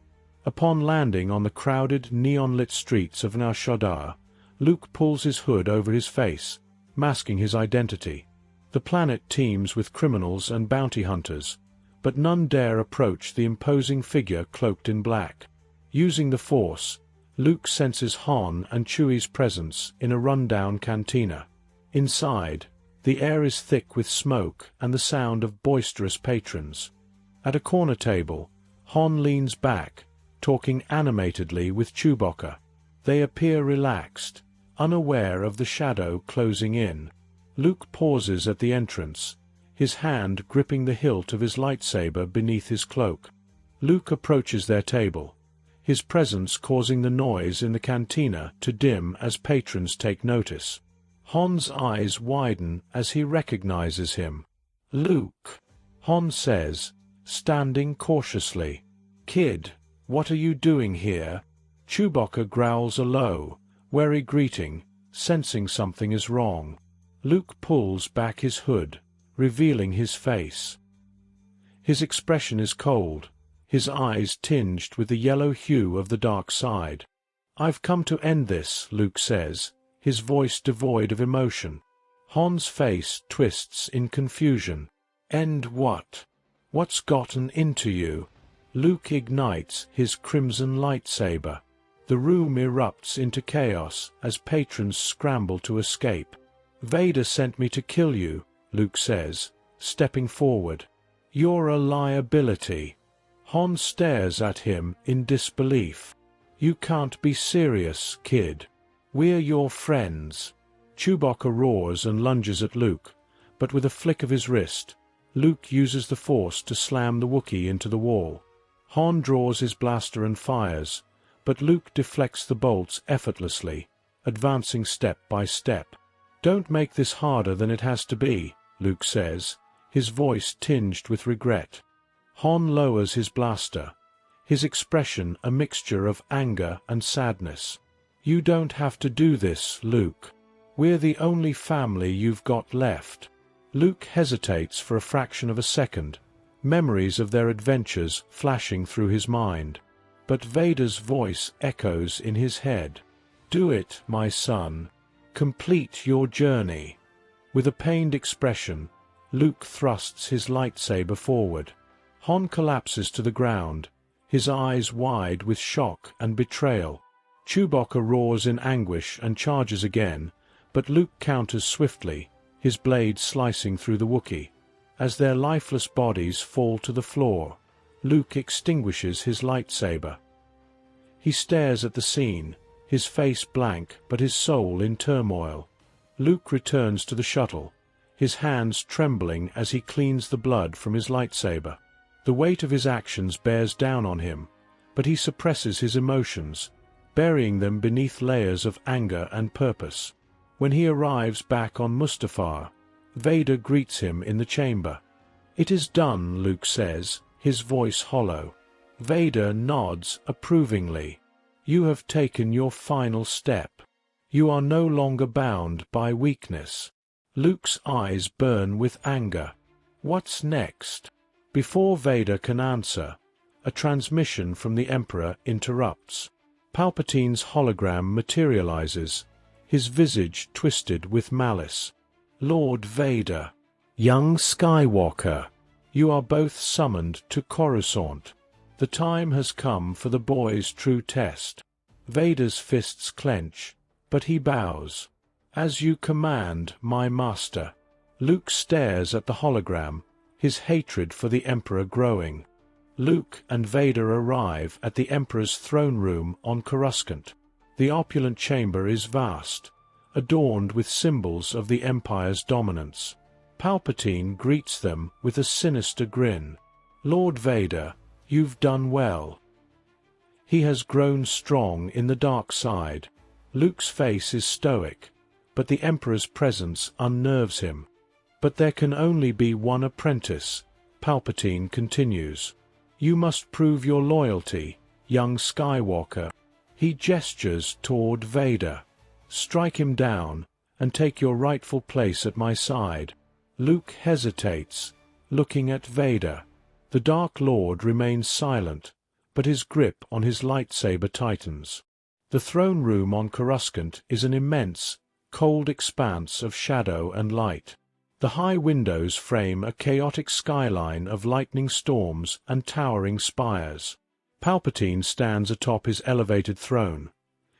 Upon landing on the crowded, neon-lit streets of Nar Shaddaa, Luke pulls his hood over his face, masking his identity. The planet teems with criminals and bounty hunters, but none dare approach the imposing figure cloaked in black. Using the Force, Luke senses Han and Chewie's presence in a rundown cantina. Inside, the air is thick with smoke and the sound of boisterous patrons. At a corner table, Han leans back, talking animatedly with Chewbacca. They appear relaxed, unaware of the shadow closing in. Luke pauses at the entrance, his hand gripping the hilt of his lightsaber beneath his cloak. Luke approaches their table, his presence causing the noise in the cantina to dim as patrons take notice. Han's eyes widen as he recognizes him. "Luke," Han says, standing cautiously. "Kid, what are you doing here?" Chewbacca growls a low, wary greeting, sensing something is wrong. Luke pulls back his hood, revealing his face. His expression is cold, his eyes tinged with the yellow hue of the dark side. "I've come to end this," Luke says, his voice devoid of emotion. Han's face twists in confusion. "End what? What's gotten into you?" Luke ignites his crimson lightsaber. The room erupts into chaos as patrons scramble to escape. "Vader sent me to kill you," Luke says, stepping forward. "You're a liability." Han stares at him in disbelief. "You can't be serious, kid. We're your friends." Chewbacca roars and lunges at Luke, but with a flick of his wrist, Luke uses the Force to slam the Wookiee into the wall. Han draws his blaster and fires, but Luke deflects the bolts effortlessly, advancing step by step. "Don't make this harder than it has to be," Luke says, his voice tinged with regret. Han lowers his blaster, his expression a mixture of anger and sadness. "You don't have to do this, Luke. We're the only family you've got left." Luke hesitates for a fraction of a second, memories of their adventures flashing through his mind. But Vader's voice echoes in his head. "Do it, my son. Complete your journey." With a pained expression, Luke thrusts his lightsaber forward. Han collapses to the ground, his eyes wide with shock and betrayal. Chewbacca roars in anguish and charges again, but Luke counters swiftly, his blade slicing through the Wookiee. As their lifeless bodies fall to the floor, Luke extinguishes his lightsaber. He stares at the scene, his face blank but his soul in turmoil. Luke returns to the shuttle, his hands trembling as he cleans the blood from his lightsaber. The weight of his actions bears down on him, but he suppresses his emotions, burying them beneath layers of anger and purpose. When he arrives back on Mustafar, Vader greets him in the chamber. "It is done," Luke says, his voice hollow. Vader nods approvingly. "You have taken your final step. You are no longer bound by weakness." Luke's eyes burn with anger. What's next? Before Vader can answer, a transmission from the Emperor interrupts. Palpatine's hologram materializes, his visage twisted with malice. "Lord Vader, young Skywalker, you are both summoned to Coruscant. The time has come for the boy's true test." Vader's fists clench, but he bows. "As you command, my master." Luke stares at the hologram, his hatred for the Emperor growing. Luke and Vader arrive at the Emperor's throne room on Coruscant. The opulent chamber is vast, adorned with symbols of the Empire's dominance. Palpatine greets them with a sinister grin. "Lord Vader, you've done well." He has grown strong in the dark side. Luke's face is stoic, but the Emperor's presence unnerves him. "But there can only be one apprentice," Palpatine continues. "You must prove your loyalty, young Skywalker." He gestures toward Vader. "Strike him down, and take your rightful place at my side." Luke hesitates, looking at Vader. The Dark Lord remains silent, but his grip on his lightsaber tightens. The throne room on Coruscant is an immense, cold expanse of shadow and light. The high windows frame a chaotic skyline of lightning storms and towering spires. Palpatine stands atop his elevated throne,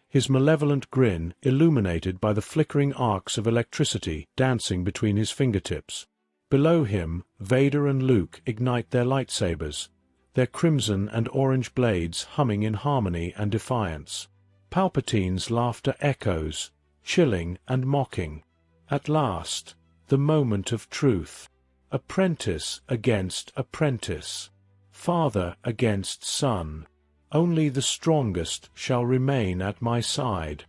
his malevolent grin illuminated by the flickering arcs of electricity dancing between his fingertips. Below him, Vader and Luke ignite their lightsabers, their crimson and orange blades humming in harmony and defiance. Palpatine's laughter echoes, chilling and mocking. At last, the moment of truth. Apprentice against apprentice. Father against son. Only the strongest shall remain at my side.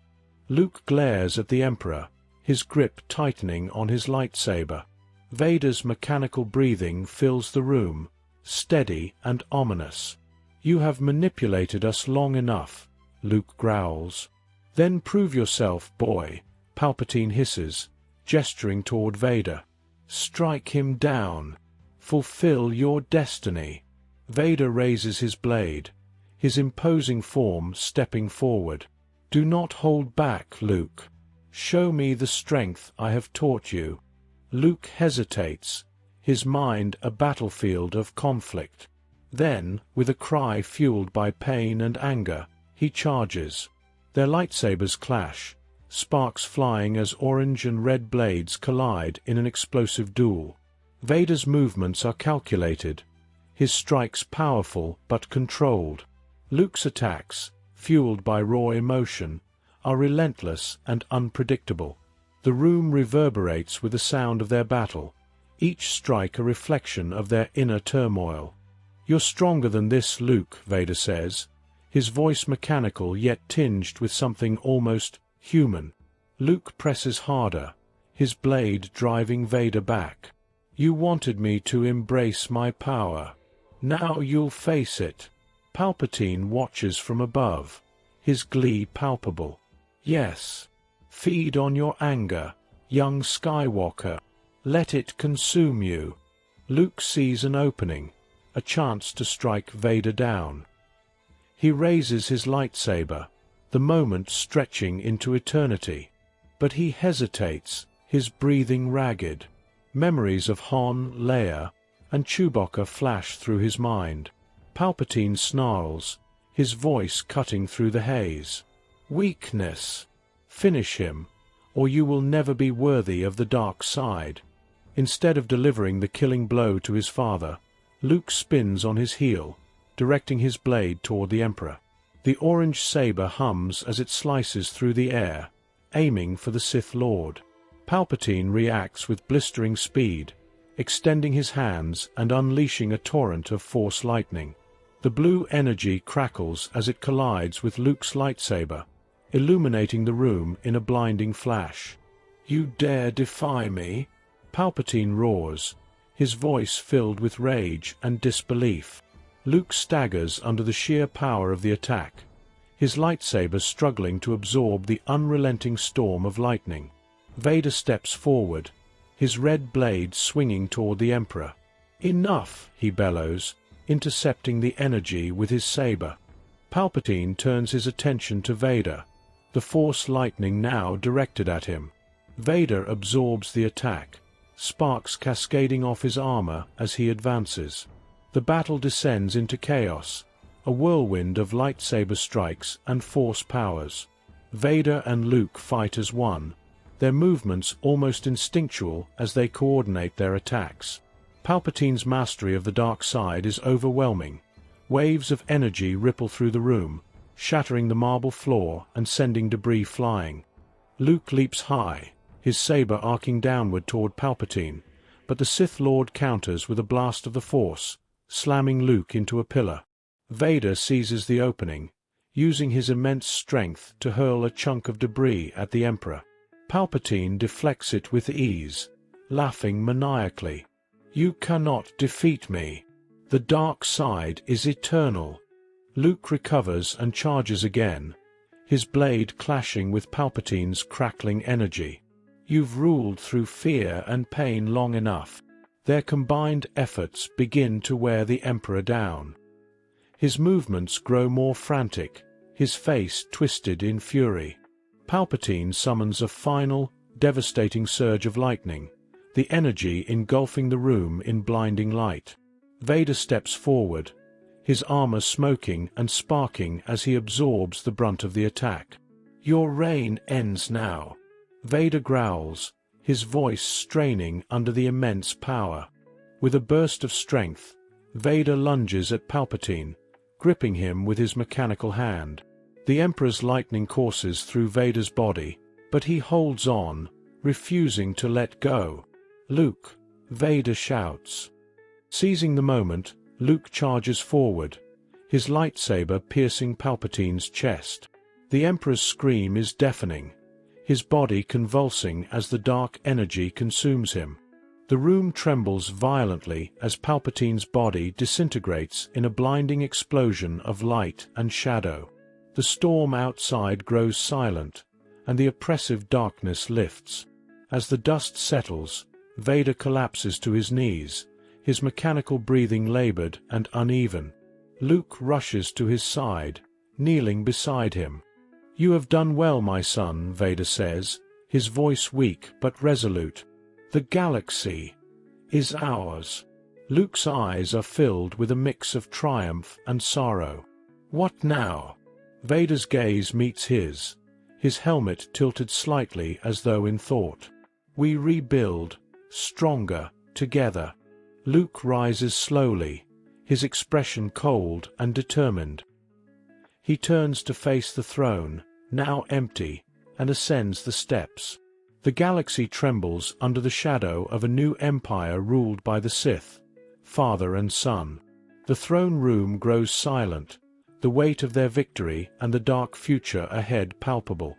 Luke glares at the Emperor, his grip tightening on his lightsaber. Vader's mechanical breathing fills the room, steady and ominous. "You have manipulated us long enough," Luke growls. "Then prove yourself, boy," Palpatine hisses, gesturing toward Vader. "Strike him down. Fulfill your destiny." Vader raises his blade, his imposing form stepping forward. "Do not hold back, Luke. Show me the strength I have taught you." Luke hesitates, his mind a battlefield of conflict. Then, with a cry fueled by pain and anger, he charges. Their lightsabers clash, sparks flying as orange and red blades collide in an explosive duel. Vader's movements are calculated, his strikes powerful but controlled. Luke's attacks, fueled by raw emotion, are relentless and unpredictable. The room reverberates with the sound of their battle, each strike a reflection of their inner turmoil. "You're stronger than this, Luke," Vader says, his voice mechanical yet tinged with something almost human. Luke presses harder, his blade driving Vader back. "You wanted me to embrace my power. Now you'll face it." Palpatine watches from above, his glee palpable. "Yes, feed on your anger, young Skywalker. Let it consume you." Luke sees an opening, a chance to strike Vader down. He raises his lightsaber, the moment stretching into eternity. But he hesitates, his breathing ragged. Memories of Han, Leia, and Chewbacca flash through his mind. Palpatine snarls, his voice cutting through the haze. "Weakness. Finish him, or you will never be worthy of the dark side." Instead of delivering the killing blow to his father, Luke spins on his heel, directing his blade toward the Emperor. The orange saber hums as it slices through the air, aiming for the Sith Lord. Palpatine reacts with blistering speed, extending his hands and unleashing a torrent of Force lightning. The blue energy crackles as it collides with Luke's lightsaber, illuminating the room in a blinding flash. "You dare defy me?" Palpatine roars, his voice filled with rage and disbelief. Luke staggers under the sheer power of the attack, his lightsaber struggling to absorb the unrelenting storm of lightning. Vader steps forward, his red blade swinging toward the Emperor. "Enough!" he bellows, intercepting the energy with his saber. Palpatine turns his attention to Vader, the Force lightning now directed at him. Vader absorbs the attack, sparks cascading off his armor as he advances. The battle descends into chaos, a whirlwind of lightsaber strikes and Force powers. Vader and Luke fight as one, their movements almost instinctual as they coordinate their attacks. Palpatine's mastery of the dark side is overwhelming. Waves of energy ripple through the room, shattering the marble floor and sending debris flying. Luke leaps high, his saber arcing downward toward Palpatine, but the Sith Lord counters with a blast of the Force, slamming Luke into a pillar. Vader seizes the opening, using his immense strength to hurl a chunk of debris at the Emperor. Palpatine deflects it with ease, laughing maniacally. "You cannot defeat me. The dark side is eternal." Luke recovers and charges again, his blade clashing with Palpatine's crackling energy. "You've ruled through fear and pain long enough." Their combined efforts begin to wear the Emperor down. His movements grow more frantic, his face twisted in fury. Palpatine summons a final, devastating surge of lightning, the energy engulfing the room in blinding light. Vader steps forward, his armor smoking and sparking as he absorbs the brunt of the attack. "Your reign ends now," Vader growls, his voice straining under the immense power. With a burst of strength, Vader lunges at Palpatine, gripping him with his mechanical hand. The Emperor's lightning courses through Vader's body, but he holds on, refusing to let go. "Luke!" Vader shouts. Seizing the moment, Luke charges forward, his lightsaber piercing Palpatine's chest. The Emperor's scream is deafening, his body convulsing as the dark energy consumes him. The room trembles violently as Palpatine's body disintegrates in a blinding explosion of light and shadow. The storm outside grows silent, and the oppressive darkness lifts. As the dust settles, Vader collapses to his knees, his mechanical breathing labored and uneven. Luke rushes to his side, kneeling beside him. "You have done well, my son," Vader says, his voice weak but resolute. "The galaxy is ours." Luke's eyes are filled with a mix of triumph and sorrow. "What now?" Vader's gaze meets his helmet tilted slightly as though in thought. "We rebuild, stronger, together." Luke rises slowly, his expression cold and determined. He turns to face the throne, now empty, and ascends the steps. The galaxy trembles under the shadow of a new empire ruled by the Sith, father and son. The throne room grows silent, the weight of their victory and the dark future ahead palpable.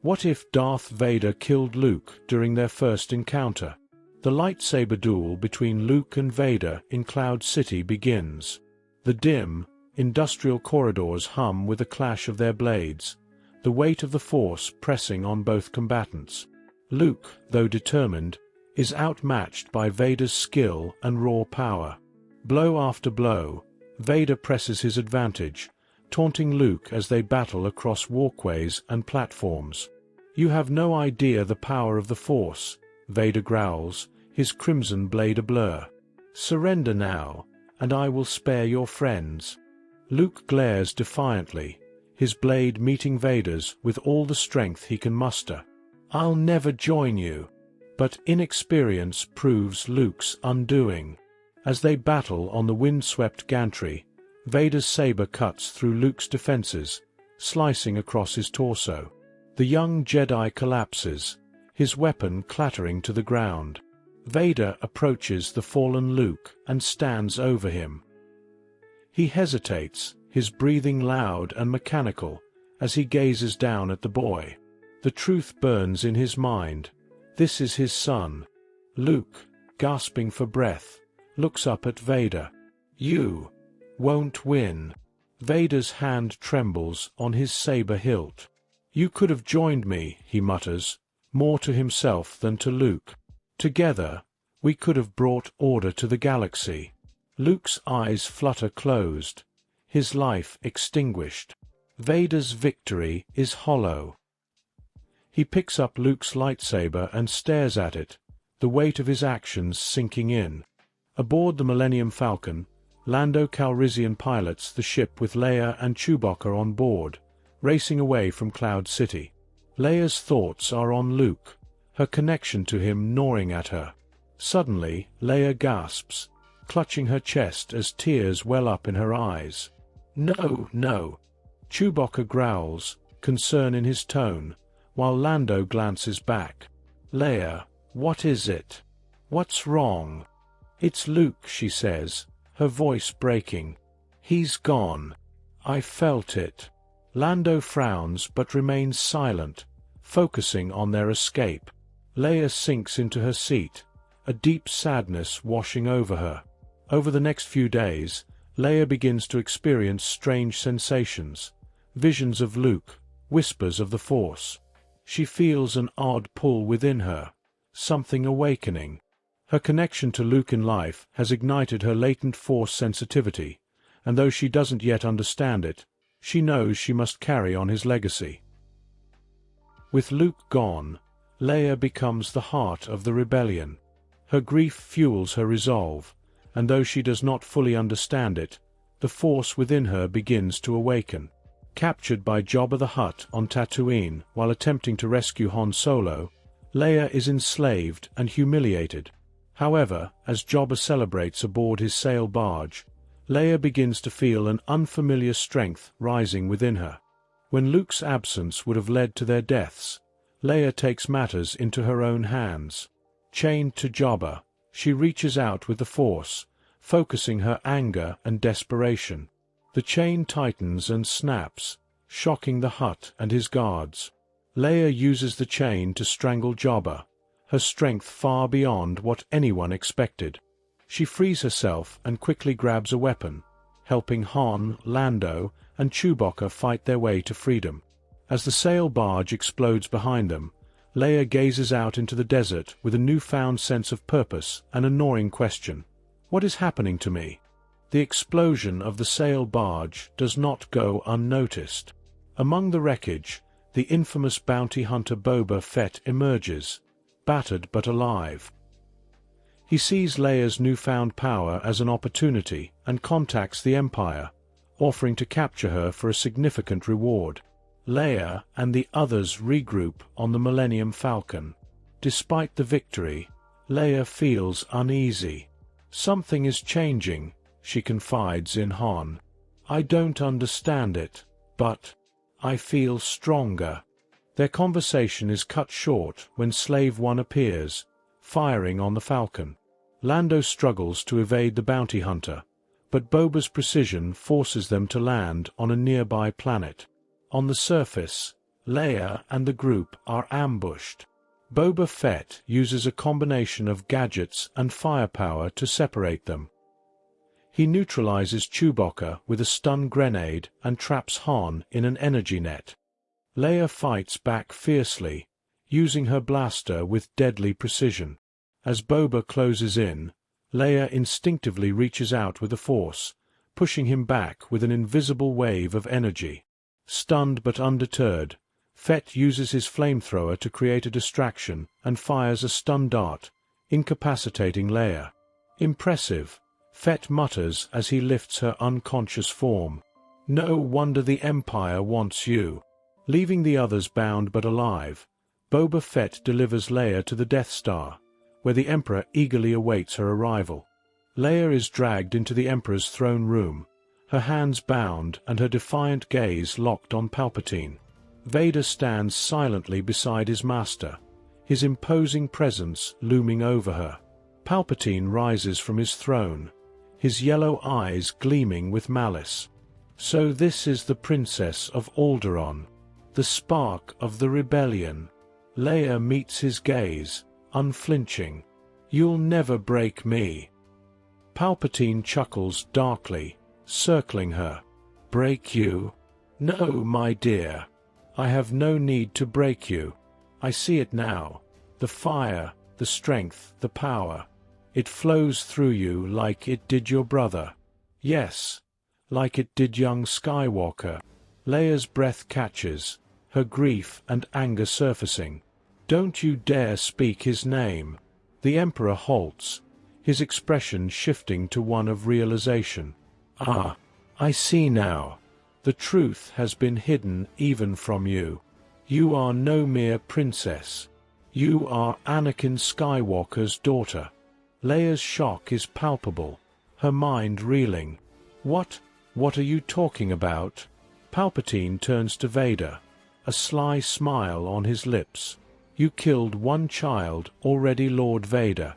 What if Darth Vader killed Luke during their first encounter? The lightsaber duel between Luke and Vader in Cloud City begins. The dim, industrial corridors hum with the clash of their blades, the weight of the Force pressing on both combatants. Luke, though determined, is outmatched by Vader's skill and raw power. Blow after blow, Vader presses his advantage, taunting Luke as they battle across walkways and platforms. "You have no idea the power of the Force," Vader growls, his crimson blade a blur. "Surrender now, and I will spare your friends." Luke glares defiantly, his blade meeting Vader's with all the strength he can muster. "I'll never join you." But inexperience proves Luke's undoing. As they battle on the wind-swept gantry, Vader's saber cuts through Luke's defenses, slicing across his torso. The young Jedi collapses, his weapon clattering to the ground. Vader approaches the fallen Luke and stands over him. He hesitates, his breathing loud and mechanical, as he gazes down at the boy. The truth burns in his mind. This is his son. Luke, gasping for breath, looks up at Vader. "You won't win." Vader's hand trembles on his saber hilt. "You could have joined me," he mutters, more to himself than to Luke. "Together, we could have brought order to the galaxy." Luke's eyes flutter closed, his life extinguished. Vader's victory is hollow. He picks up Luke's lightsaber and stares at it, the weight of his actions sinking in. Aboard the Millennium Falcon, Lando Calrissian pilots the ship with Leia and Chewbacca on board, racing away from Cloud City. Leia's thoughts are on Luke, her connection to him gnawing at her. Suddenly, Leia gasps, clutching her chest as tears well up in her eyes. "No, no!" Chewbacca growls, concern in his tone, while Lando glances back. "Leia, what is it? What's wrong?" "It's Luke," she says, her voice breaking. "He's gone. I felt it." Lando frowns but remains silent, focusing on their escape. Leia sinks into her seat, a deep sadness washing over her. Over the next few days, Leia begins to experience strange sensations, visions of Luke, whispers of the Force. She feels an odd pull within her, something awakening. Her connection to Luke in life has ignited her latent Force sensitivity, and though she doesn't yet understand it, she knows she must carry on his legacy. With Luke gone, Leia becomes the heart of the rebellion. Her grief fuels her resolve, and though she does not fully understand it, the Force within her begins to awaken. Captured by Jabba the Hutt on Tatooine while attempting to rescue Han Solo, Leia is enslaved and humiliated. However, as Jabba celebrates aboard his sail barge, Leia begins to feel an unfamiliar strength rising within her. When Luke's absence would have led to their deaths, Leia takes matters into her own hands. Chained to Jabba, she reaches out with the Force, focusing her anger and desperation. The chain tightens and snaps, shocking the Hutt and his guards. Leia uses the chain to strangle Jabba, her strength far beyond what anyone expected. She frees herself and quickly grabs a weapon, helping Han, Lando, and Chewbacca fight their way to freedom. As the sail barge explodes behind them, Leia gazes out into the desert with a newfound sense of purpose and a gnawing question. What is happening to me? The explosion of the sail barge does not go unnoticed. Among the wreckage, the infamous bounty hunter Boba Fett emerges, battered but alive. He sees Leia's newfound power as an opportunity and contacts the Empire, offering to capture her for a significant reward. Leia and the others regroup on the Millennium Falcon. Despite the victory, Leia feels uneasy. "Something is changing," she confides in Han. "I don't understand it, but I feel stronger." Their conversation is cut short when Slave One appears, firing on the Falcon. Lando struggles to evade the bounty hunter, but Boba's precision forces them to land on a nearby planet. On the surface, Leia and the group are ambushed. Boba Fett uses a combination of gadgets and firepower to separate them. He neutralizes Chewbacca with a stun grenade and traps Han in an energy net. Leia fights back fiercely, using her blaster with deadly precision. As Boba closes in, Leia instinctively reaches out with the Force, pushing him back with an invisible wave of energy. Stunned but undeterred, Fett uses his flamethrower to create a distraction and fires a stun dart, incapacitating Leia. "Impressive," Fett mutters as he lifts her unconscious form. "No wonder the Empire wants you." Leaving the others bound but alive, Boba Fett delivers Leia to the Death Star, where the Emperor eagerly awaits her arrival. Leia is dragged into the Emperor's throne room, her hands bound and her defiant gaze locked on Palpatine. Vader stands silently beside his master, his imposing presence looming over her. Palpatine rises from his throne, his yellow eyes gleaming with malice. "So this is the Princess of Alderaan, the spark of the rebellion." Leia meets his gaze, unflinching. "You'll never break me." Palpatine chuckles darkly, circling her. "Break you? No, my dear. I have no need to break you. I see it now. The fire, the strength, the power. It flows through you like it did your brother. Yes, like it did young Skywalker." Leia's breath catches, her grief and anger surfacing. "Don't you dare speak his name." The Emperor halts, his expression shifting to one of realization. "Ah, I see now. The truth has been hidden even from you. You are no mere princess. You are Anakin Skywalker's daughter. Leia's shock is palpable, her mind reeling. What are you talking about? Palpatine turns to Vader, a sly smile on his lips. You killed one child already, Lord Vader.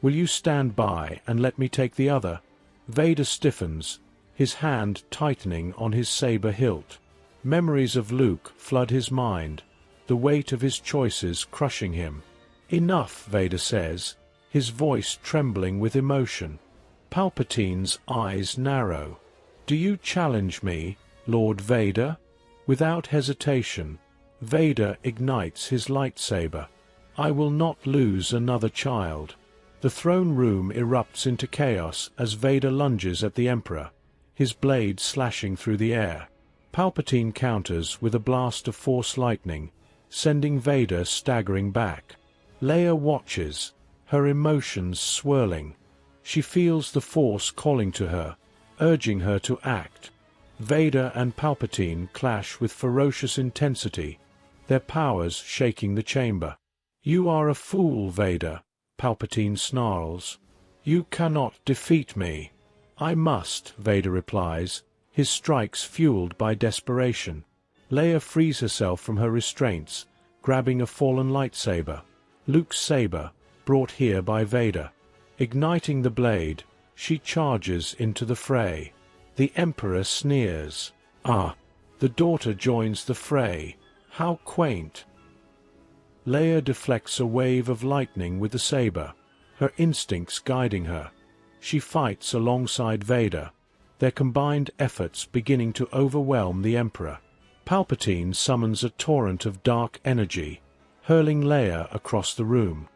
Will you stand by and let me take the other? Vader stiffens, his hand tightening on his saber hilt. Memories of Luke flood his mind, the weight of his choices crushing him. Enough, Vader says, his voice trembling with emotion. Palpatine's eyes narrow. Do you challenge me, Lord Vader? Without hesitation, Vader ignites his lightsaber. I will not lose another child. The throne room erupts into chaos as Vader lunges at the Emperor, his blade slashing through the air. Palpatine counters with a blast of Force lightning, sending Vader staggering back. Leia watches, her emotions swirling. She feels the Force calling to her, urging her to act. Vader and Palpatine clash with ferocious intensity, their powers shaking the chamber. You are a fool, Vader, Palpatine snarls. You cannot defeat me. I must, Vader replies, his strikes fueled by desperation. Leia frees herself from her restraints, grabbing a fallen lightsaber, Luke's saber, brought here by Vader. Igniting the blade, she charges into the fray. The Emperor sneers. Ah, the daughter joins the fray. How quaint. Leia deflects a wave of lightning with the saber, her instincts guiding her. She fights alongside Vader, their combined efforts beginning to overwhelm the Emperor. Palpatine summons a torrent of dark energy, hurling Leia across the room.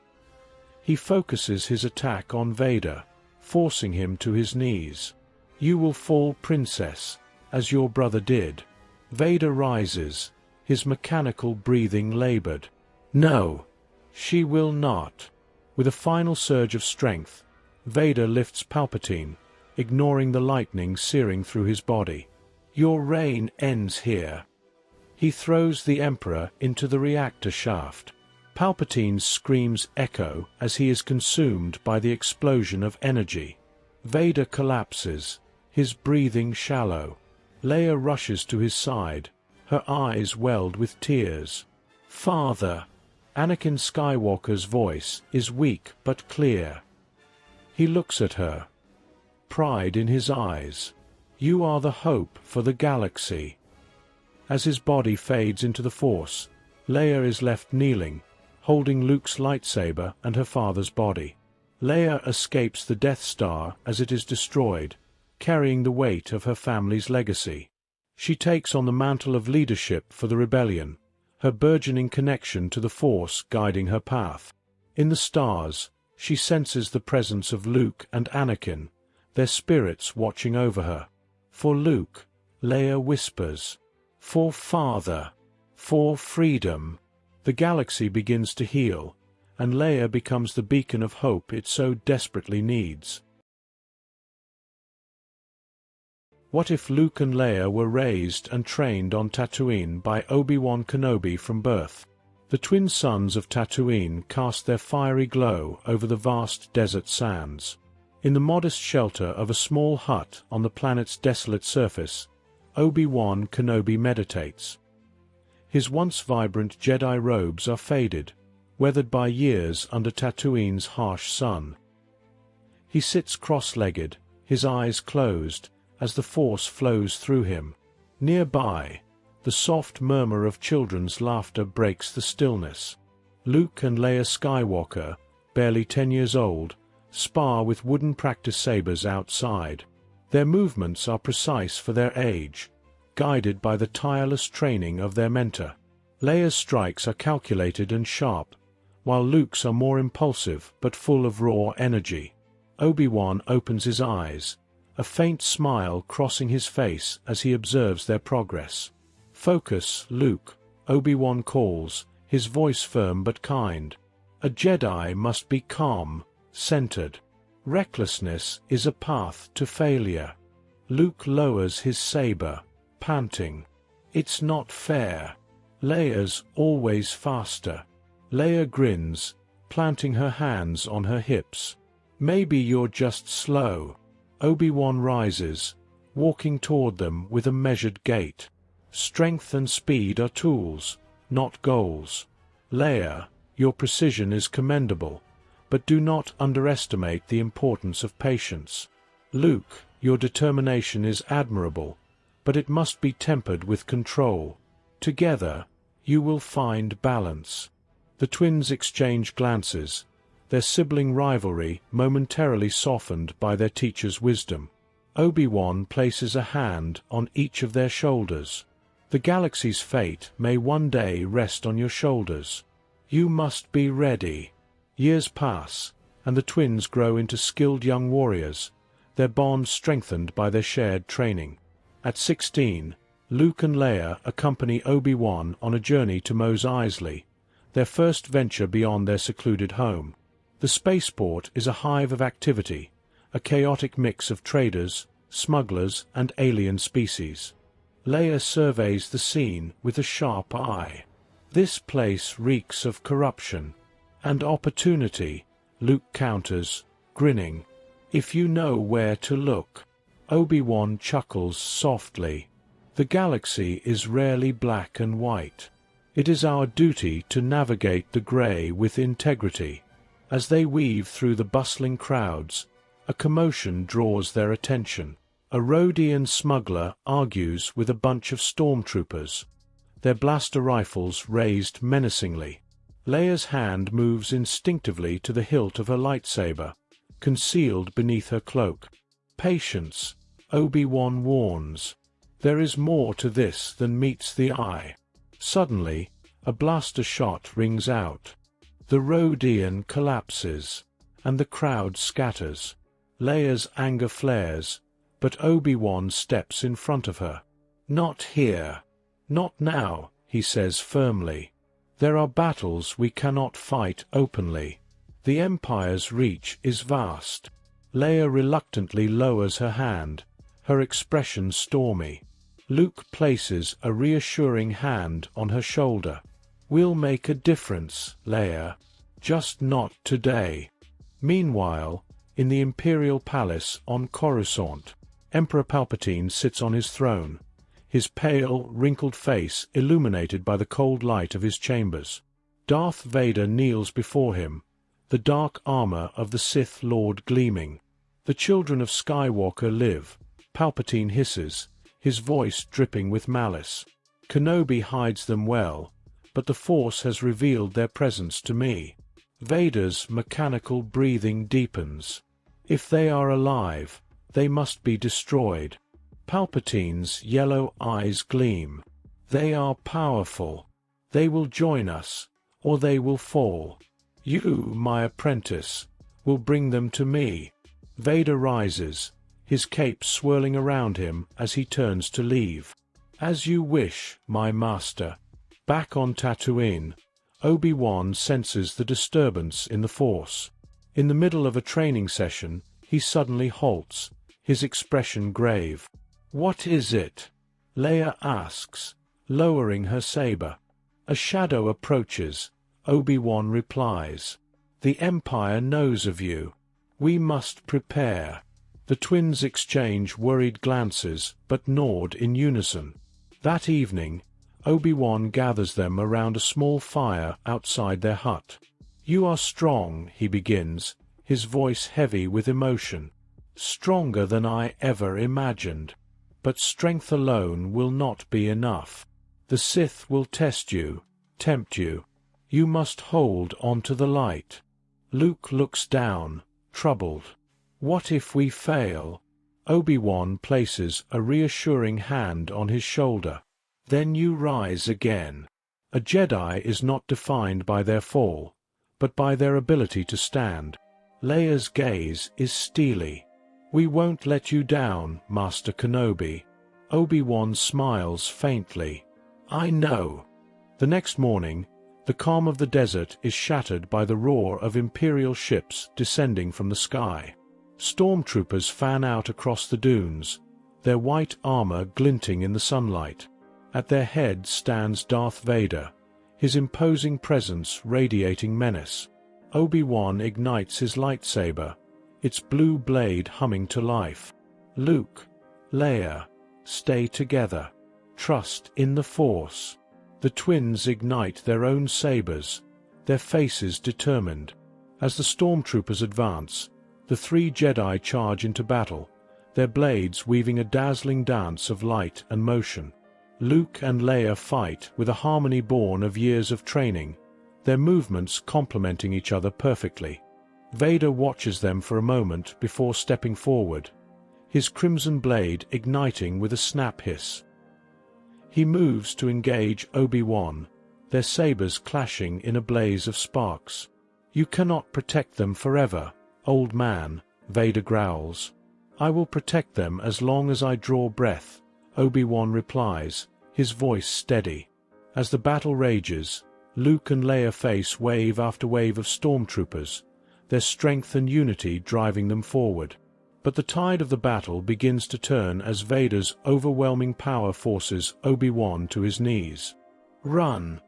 He focuses his attack on Vader, forcing him to his knees. You will fall, princess, as your brother did. Vader rises, his mechanical breathing labored. No, she will not. With a final surge of strength, Vader lifts Palpatine, ignoring the lightning searing through his body. Your reign ends here. He throws the Emperor into the reactor shaft. Palpatine's screams echo as he is consumed by the explosion of energy. Vader collapses, his breathing shallow. Leia rushes to his side, her eyes welled with tears. Father! Anakin Skywalker's voice is weak but clear. He looks at her, pride in his eyes. You are the hope for the galaxy. As his body fades into the Force, Leia is left kneeling, holding Luke's lightsaber and her father's body. Leia escapes the Death Star as it is destroyed, carrying the weight of her family's legacy. She takes on the mantle of leadership for the rebellion, her burgeoning connection to the Force guiding her path. In the stars, she senses the presence of Luke and Anakin, their spirits watching over her. For Luke, Leia whispers, "For Father, for freedom." The galaxy begins to heal, and Leia becomes the beacon of hope it so desperately needs. What if Luke and Leia were raised and trained on Tatooine by Obi-Wan Kenobi from birth? The twin suns of Tatooine cast their fiery glow over the vast desert sands. In the modest shelter of a small hut on the planet's desolate surface, Obi-Wan Kenobi meditates. His once vibrant Jedi robes are faded, weathered by years under Tatooine's harsh sun. He sits cross-legged, his eyes closed, as the Force flows through him. Nearby, the soft murmur of children's laughter breaks the stillness. Luke and Leia Skywalker, barely 10 years old, spar with wooden practice sabers outside. Their movements are precise for their age, guided by the tireless training of their mentor. Leia's strikes are calculated and sharp, while Luke's are more impulsive but full of raw energy. Obi-Wan opens his eyes, a faint smile crossing his face as he observes their progress. "Focus, Luke," Obi-Wan calls, his voice firm but kind. A Jedi must be calm, centered. Recklessness is a path to failure. Luke lowers his saber, panting. It's not fair. Leia's always faster. Leia grins, planting her hands on her hips. Maybe you're just slow. Obi-Wan rises, walking toward them with a measured gait. Strength and speed are tools, not goals. Leia, your precision is commendable, but do not underestimate the importance of patience. Luke, your determination is admirable, but it must be tempered with control. Together, you will find balance. The twins exchange glances, their sibling rivalry momentarily softened by their teacher's wisdom. Obi-Wan places a hand on each of their shoulders. The galaxy's fate may one day rest on your shoulders. You must be ready. Years pass, and the twins grow into skilled young warriors, their bond strengthened by their shared training. At 16, Luke and Leia accompany Obi-Wan on a journey to Mos Eisley, their first venture beyond their secluded home. The spaceport is a hive of activity, a chaotic mix of traders, smugglers, and alien species. Leia surveys the scene with a sharp eye. This place reeks of corruption and opportunity, Luke counters, grinning. If you know where to look. Obi-Wan chuckles softly. The galaxy is rarely black and white. It is our duty to navigate the gray with integrity. As they weave through the bustling crowds, a commotion draws their attention. A Rhodian smuggler argues with a bunch of stormtroopers, their blaster rifles raised menacingly. Leia's hand moves instinctively to the hilt of her lightsaber, concealed beneath her cloak. Patience, Obi-Wan warns. There is more to this than meets the eye. Suddenly, a blaster shot rings out. The Rhodian collapses, and the crowd scatters. Leia's anger flares, but Obi-Wan steps in front of her. Not here. Not now, he says firmly. There are battles we cannot fight openly. The Empire's reach is vast. Leia reluctantly lowers her hand, her expression stormy. Luke places a reassuring hand on her shoulder. We'll make a difference, Leia. Just not today. Meanwhile, in the Imperial Palace on Coruscant, Emperor Palpatine sits on his throne, his pale, wrinkled face illuminated by the cold light of his chambers. Darth Vader kneels before him, the dark armor of the Sith Lord gleaming. The children of Skywalker live, Palpatine hisses, his voice dripping with malice. Kenobi hides them well, but the Force has revealed their presence to me. Vader's mechanical breathing deepens. If they are alive, they must be destroyed. Palpatine's yellow eyes gleam. They are powerful. They will join us, or they will fall. You, my apprentice, will bring them to me. Vader rises, his cape swirling around him as he turns to leave. As you wish, my master. Back on Tatooine, Obi-Wan senses the disturbance in the Force. In the middle of a training session, he suddenly halts, his expression grave. What is it? Leia asks, lowering her saber. A shadow approaches. Obi-Wan replies. The Empire knows of you. We must prepare. The twins exchange worried glances, but nod in unison. That evening, Obi-Wan gathers them around a small fire outside their hut. You are strong, he begins, his voice heavy with emotion. Stronger than I ever imagined. But strength alone will not be enough. The Sith will test you, tempt you. You must hold onto the light. Luke looks down, troubled. What if we fail? Obi-Wan places a reassuring hand on his shoulder. Then you rise again. A Jedi is not defined by their fall, but by their ability to stand. Leia's gaze is steely. We won't let you down, Master Kenobi. Obi-Wan smiles faintly. I know. The next morning, the calm of the desert is shattered by the roar of Imperial ships descending from the sky. Stormtroopers fan out across the dunes, their white armor glinting in the sunlight. At their head stands Darth Vader, his imposing presence radiating menace. Obi-Wan ignites his lightsaber, its blue blade humming to life. Luke, Leia, stay together. Trust in the Force. The twins ignite their own sabers, their faces determined. As the stormtroopers advance, the three Jedi charge into battle, their blades weaving a dazzling dance of light and motion. Luke and Leia fight with a harmony born of years of training, their movements complementing each other perfectly. Vader watches them for a moment before stepping forward, his crimson blade igniting with a snap hiss. He moves to engage Obi-Wan, their sabers clashing in a blaze of sparks. "You cannot protect them forever, old man," Vader growls. "I will protect them as long as I draw breath," Obi-Wan replies, his voice steady. As the battle rages, Luke and Leia face wave after wave of stormtroopers, their strength and unity driving them forward. But the tide of the battle begins to turn as Vader's overwhelming power forces Obi-Wan to his knees. "Run!"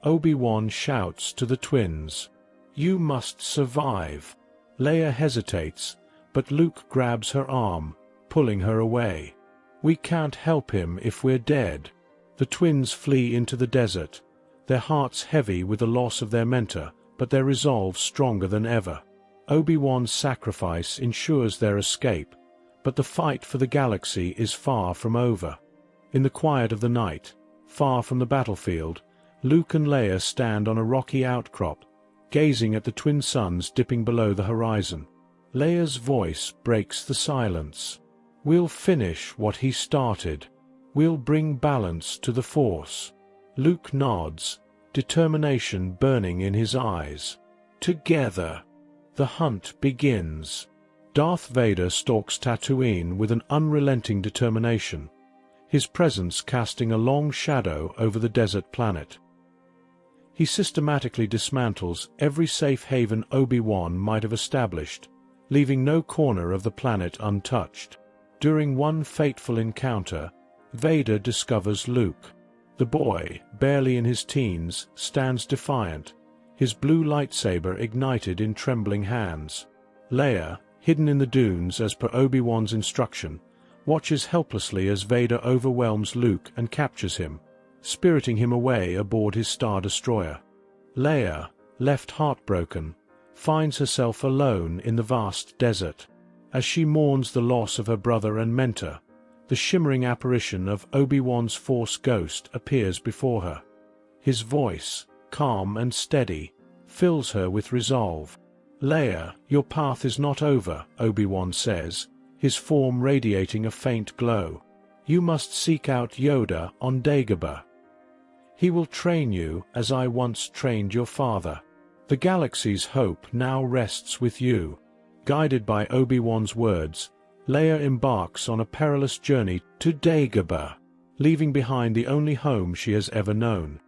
Obi-Wan shouts to the twins. "You must survive." Leia hesitates, but Luke grabs her arm, pulling her away. "We can't help him if we're dead." The twins flee into the desert, their hearts heavy with the loss of their mentor, but their resolve stronger than ever. Obi-Wan's sacrifice ensures their escape, but the fight for the galaxy is far from over. In the quiet of the night, far from the battlefield, Luke and Leia stand on a rocky outcrop, gazing at the twin suns dipping below the horizon. Leia's voice breaks the silence. "We'll finish what he started. We'll bring balance to the Force." Luke nods, determination burning in his eyes. Together. The hunt begins. Darth Vader stalks Tatooine with an unrelenting determination, his presence casting a long shadow over the desert planet. He systematically dismantles every safe haven Obi-Wan might have established, leaving no corner of the planet untouched. During one fateful encounter, Vader discovers Luke. The boy, barely in his teens, stands defiant, his blue lightsaber ignited in trembling hands. Leia, hidden in the dunes as per Obi-Wan's instruction, watches helplessly as Vader overwhelms Luke and captures him, spiriting him away aboard his Star Destroyer. Leia, left heartbroken, finds herself alone in the vast desert. As she mourns the loss of her brother and mentor, the shimmering apparition of Obi-Wan's Force ghost appears before her. His voice, calm and steady, fills her with resolve. "Leia, your path is not over," Obi-Wan says, his form radiating a faint glow. "You must seek out Yoda on Dagobah. He will train you as I once trained your father. The galaxy's hope now rests with you." Guided by Obi-Wan's words, Leia embarks on a perilous journey to Dagobah, leaving behind the only home she has ever known.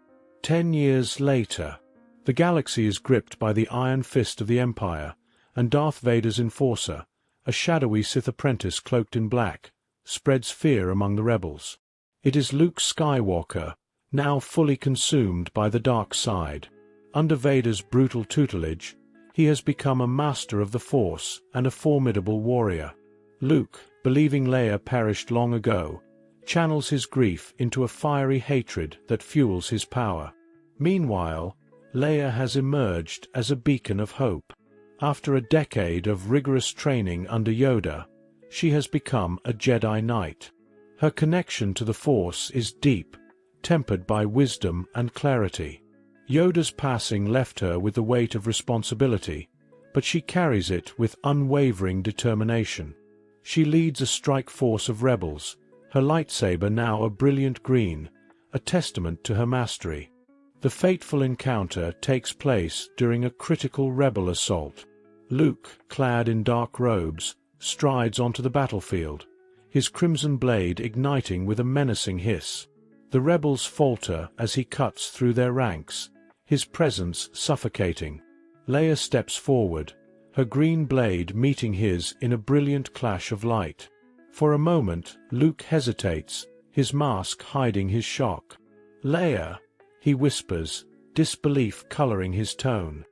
10 years later, the galaxy is gripped by the iron fist of the Empire, and Darth Vader's enforcer, a shadowy Sith apprentice cloaked in black, spreads fear among the rebels. It is Luke Skywalker, now fully consumed by the dark side. Under Vader's brutal tutelage, he has become a master of the Force and a formidable warrior. Luke, believing Leia perished long ago, channels his grief into a fiery hatred that fuels his power. Meanwhile, Leia has emerged as a beacon of hope. After a decade of rigorous training under Yoda, she has become a Jedi Knight. Her connection to the Force is deep, tempered by wisdom and clarity. Yoda's passing left her with the weight of responsibility, but she carries it with unwavering determination. She leads a strike force of rebels, her lightsaber now a brilliant green, a testament to her mastery. The fateful encounter takes place during a critical rebel assault. Luke, clad in dark robes, strides onto the battlefield, his crimson blade igniting with a menacing hiss. The rebels falter as he cuts through their ranks, his presence suffocating. Leia steps forward, her green blade meeting his in a brilliant clash of light. For a moment, Luke hesitates, his mask hiding his shock. "Leia," he whispers, disbelief coloring his tone.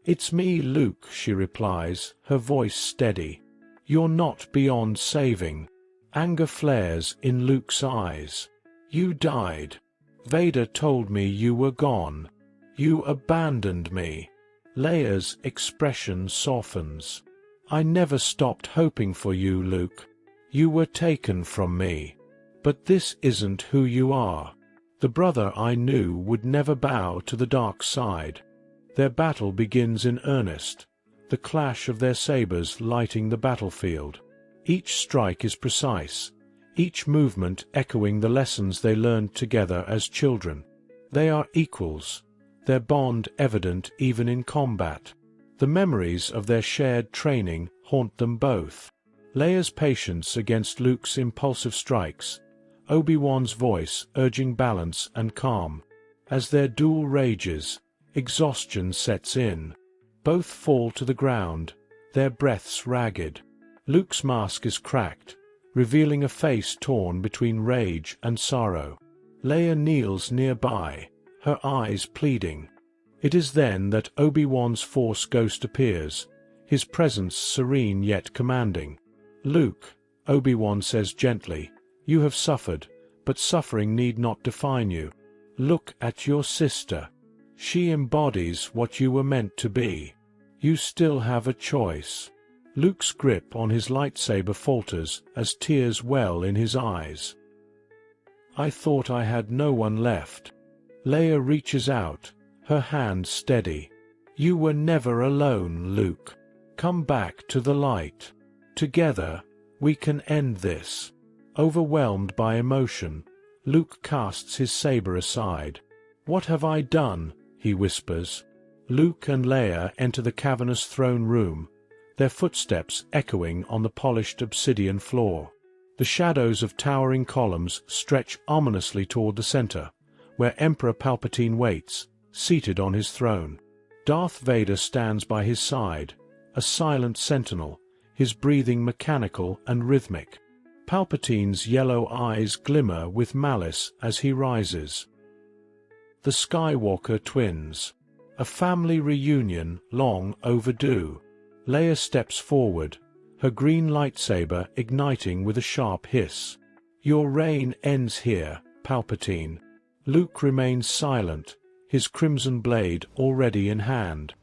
"It's me, Luke," she replies, her voice steady. "You're not beyond saving." Anger flares in Luke's eyes. "You died. Vader told me you were gone. You abandoned me." Leia's expression softens. "I never stopped hoping for you, Luke. You were taken from me. But this isn't who you are. The brother I knew would never bow to the dark side." Their battle begins in earnest, the clash of their sabers lighting the battlefield. Each strike is precise, each movement echoing the lessons they learned together as children. They are equals, their bond evident even in combat. The memories of their shared training haunt them both. Leia's patience against Luke's impulsive strikes, Obi-Wan's voice urging balance and calm. As their duel rages, exhaustion sets in. Both fall to the ground, their breaths ragged. Luke's mask is cracked, revealing a face torn between rage and sorrow. Leia kneels nearby, her eyes pleading. It is then that Obi-Wan's Force ghost appears, his presence serene yet commanding. "Luke," Obi-Wan says gently, "you have suffered, but suffering need not define you. Look at your sister. She embodies what you were meant to be. You still have a choice." Luke's grip on his lightsaber falters as tears well in his eyes. "I thought I had no one left." Leia reaches out, her hand steady. "You were never alone, Luke. Come back to the light. Together, we can end this." Overwhelmed by emotion, Luke casts his saber aside. "What have I done?" he whispers. Luke and Leia enter the cavernous throne room, their footsteps echoing on the polished obsidian floor. The shadows of towering columns stretch ominously toward the center, where Emperor Palpatine waits, seated on his throne. Darth Vader stands by his side, a silent sentinel, his breathing mechanical and rhythmic. Palpatine's yellow eyes glimmer with malice as he rises. The Skywalker twins. A family reunion long overdue. Leia steps forward, her green lightsaber igniting with a sharp hiss. "Your reign ends here, Palpatine." Luke remains silent, his crimson blade already in hand.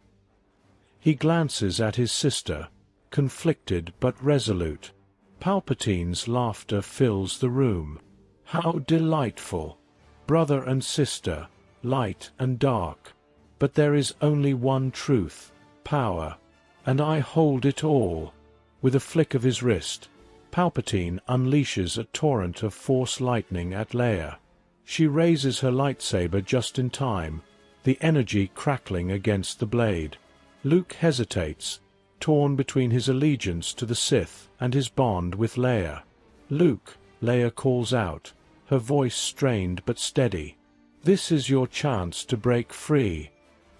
He glances at his sister, conflicted but resolute. Palpatine's laughter fills the room. "How delightful! Brother and sister, light and dark. But there is only one truth, power, and I hold it all." With a flick of his wrist, Palpatine unleashes a torrent of Force lightning at Leia. She raises her lightsaber just in time, the energy crackling against the blade. Luke hesitates, torn between his allegiance to the Sith and his bond with Leia. "Luke," Leia calls out, her voice strained but steady. "This is your chance to break free."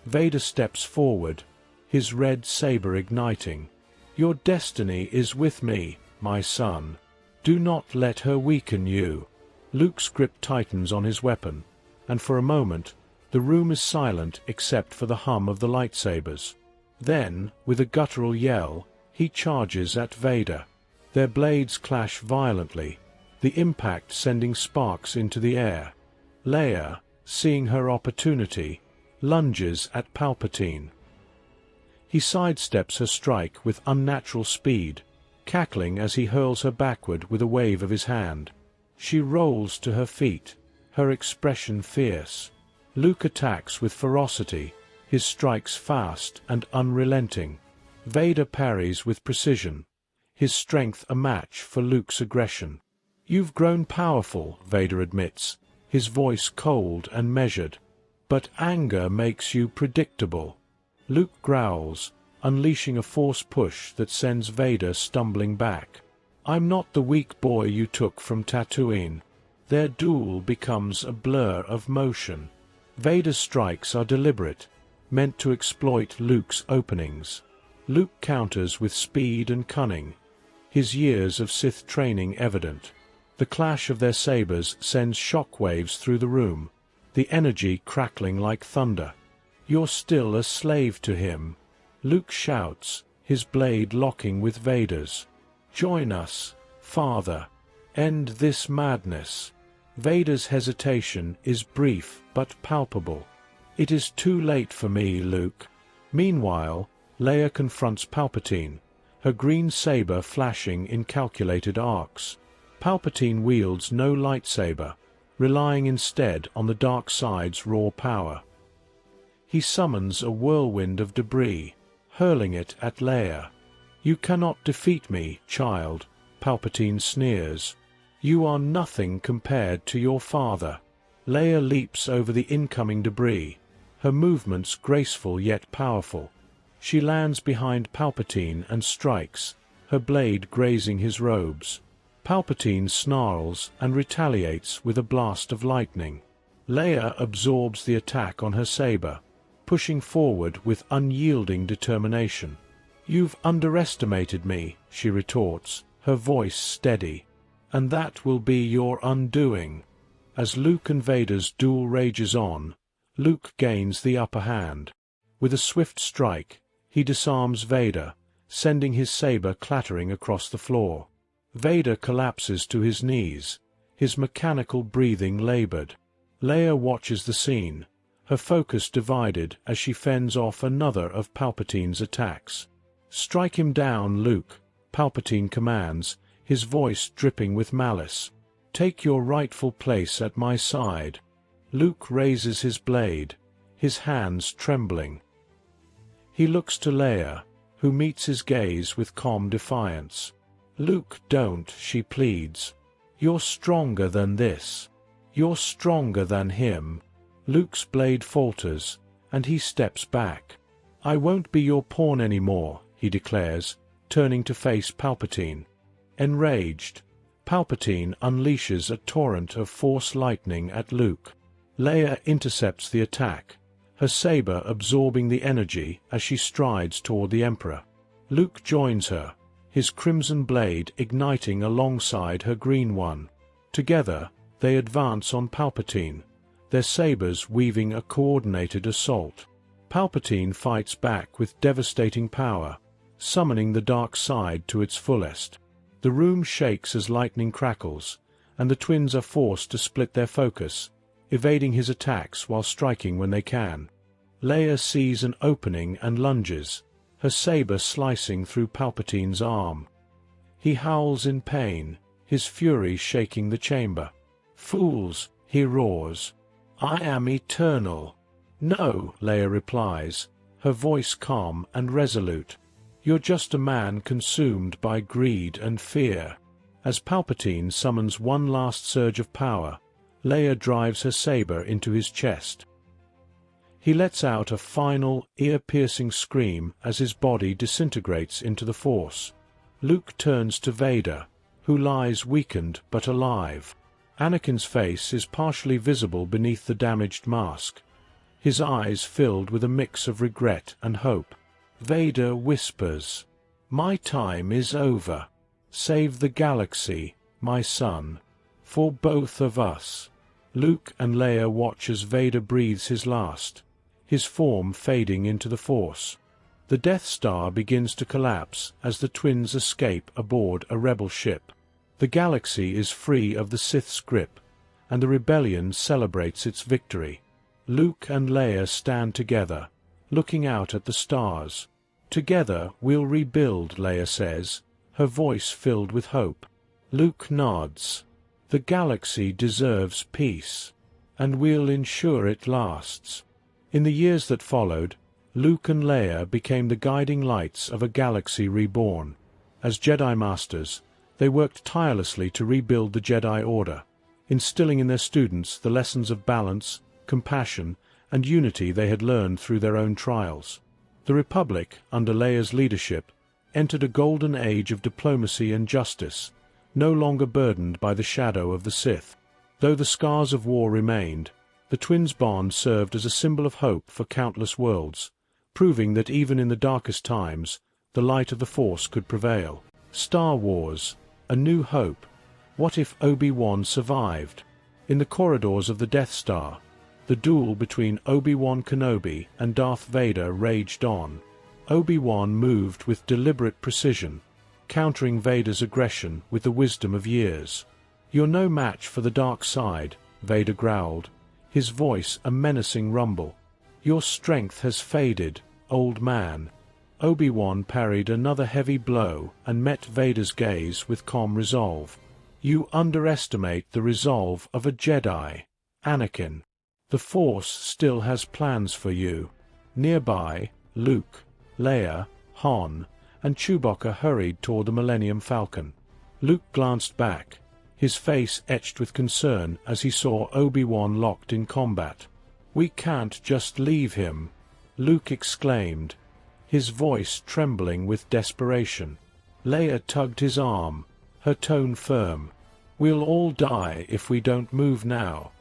Vader steps forward, his red saber igniting. "Your destiny is with me, my son. Do not let her weaken you." Luke's grip tightens on his weapon, and for a moment, the room is silent except for the hum of the lightsabers. Then, with a guttural yell, he charges at Vader. Their blades clash violently, the impact sending sparks into the air. Leia, seeing her opportunity, lunges at Palpatine. He sidesteps her strike with unnatural speed, cackling as he hurls her backward with a wave of his hand. She rolls to her feet, her expression fierce. Luke attacks with ferocity, his strikes fast and unrelenting. Vader parries with precision, his strength a match for Luke's aggression. "You've grown powerful," Vader admits, his voice cold and measured. "But anger makes you predictable." Luke growls, unleashing a Force push that sends Vader stumbling back. "I'm not the weak boy you took from Tatooine." Their duel becomes a blur of motion. Vader's strikes are deliberate, meant to exploit Luke's openings. Luke counters with speed and cunning, his years of Sith training evident. The clash of their sabers sends shock waves through the room, the energy crackling like thunder. You're still a slave to him. Luke shouts, his blade locking with Vader's. Join us, Father. End this madness. Vader's hesitation is brief but palpable. It is too late for me, Luke. Meanwhile, Leia confronts Palpatine, her green saber flashing in calculated arcs. Palpatine wields no lightsaber, relying instead on the dark side's raw power. He summons a whirlwind of debris, hurling it at Leia. You cannot defeat me, child, Palpatine sneers. You are nothing compared to your father. Leia leaps over the incoming debris, her movements graceful yet powerful. She lands behind Palpatine and strikes, her blade grazing his robes. Palpatine snarls and retaliates with a blast of lightning. Leia absorbs the attack on her saber, pushing forward with unyielding determination. You've underestimated me, she retorts, her voice steady. And that will be your undoing. As Luke and Vader's duel rages on, Luke gains the upper hand. With a swift strike, he disarms Vader, sending his saber clattering across the floor. Vader collapses to his knees, his mechanical breathing labored. Leia watches the scene, her focus divided as she fends off another of Palpatine's attacks. Strike him down, Luke, Palpatine commands, his voice dripping with malice. Take your rightful place at my side. Luke raises his blade, his hands trembling. He looks to Leia, who meets his gaze with calm defiance. Luke, don't, she pleads. You're stronger than this. You're stronger than him. Luke's blade falters, and he steps back. I won't be your pawn anymore, he declares, turning to face Palpatine. Enraged, Palpatine unleashes a torrent of Force lightning at Luke. Leia intercepts the attack, her saber absorbing the energy as she strides toward the Emperor. Luke joins her, his crimson blade igniting alongside her green one. Together, they advance on Palpatine, their sabers weaving a coordinated assault. Palpatine fights back with devastating power, summoning the dark side to its fullest. The room shakes as lightning crackles, and the twins are forced to split their focus, evading his attacks while striking when they can. Leia sees an opening and lunges, her saber slicing through Palpatine's arm. He howls in pain, his fury shaking the chamber. Fools, he roars. I am eternal. No, Leia replies, her voice calm and resolute. You're just a man consumed by greed and fear. As Palpatine summons one last surge of power, Leia drives her saber into his chest. He lets out a final, ear-piercing scream as his body disintegrates into the Force. Luke turns to Vader, who lies weakened but alive. Anakin's face is partially visible beneath the damaged mask, his eyes filled with a mix of regret and hope. Vader whispers, "My time is over. Save the galaxy, my son, for both of us." Luke and Leia watch as Vader breathes his last, his form fading into the Force. The Death Star begins to collapse as the twins escape aboard a rebel ship. The galaxy is free of the Sith's grip, and the rebellion celebrates its victory. Luke and Leia stand together, looking out at the stars. Together we'll rebuild, Leia says, her voice filled with hope. Luke nods. The galaxy deserves peace, and we'll ensure it lasts. In the years that followed, Luke and Leia became the guiding lights of a galaxy reborn. As Jedi Masters, they worked tirelessly to rebuild the Jedi Order, instilling in their students the lessons of balance, compassion, and unity they had learned through their own trials. The Republic, under Leia's leadership, entered a golden age of diplomacy and justice, no longer burdened by the shadow of the Sith. Though the scars of war remained, the twins' bond served as a symbol of hope for countless worlds, proving that even in the darkest times, the light of the Force could prevail. Star Wars, A New Hope. What if Obi-Wan survived? In the corridors of the Death Star, The duel between Obi-Wan Kenobi and Darth Vader raged on. Obi-Wan moved with deliberate precision, countering Vader's aggression with the wisdom of years. "You're no match for the dark side," Vader growled, his voice a menacing rumble. "Your strength has faded, old man." Obi-Wan parried another heavy blow and met Vader's gaze with calm resolve. "You underestimate the resolve of a Jedi, Anakin. The Force still has plans for you." Nearby, Luke, Leia, Han, and Chewbacca hurried toward the Millennium Falcon. Luke glanced back, his face etched with concern as he saw Obi-Wan locked in combat. "We can't just leave him," Luke exclaimed, his voice trembling with desperation. Leia tugged his arm, her tone firm. "We'll all die if we don't move now."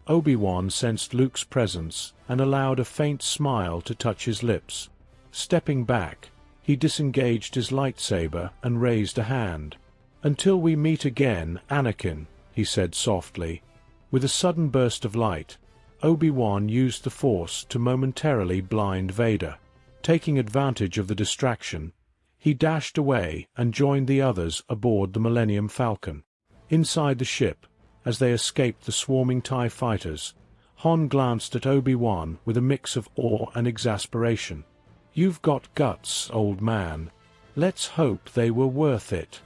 Obi-Wan sensed Luke's presence and allowed a faint smile to touch his lips. Stepping back, he disengaged his lightsaber and raised a hand. "Until we meet again, Anakin," he said softly. With a sudden burst of light, Obi-Wan used the Force to momentarily blind Vader. Taking advantage of the distraction, he dashed away and joined the others aboard the Millennium Falcon. Inside the ship, as they escaped the swarming TIE fighters, Han glanced at Obi-Wan with a mix of awe and exasperation. "You've got guts, old man. Let's hope they were worth it."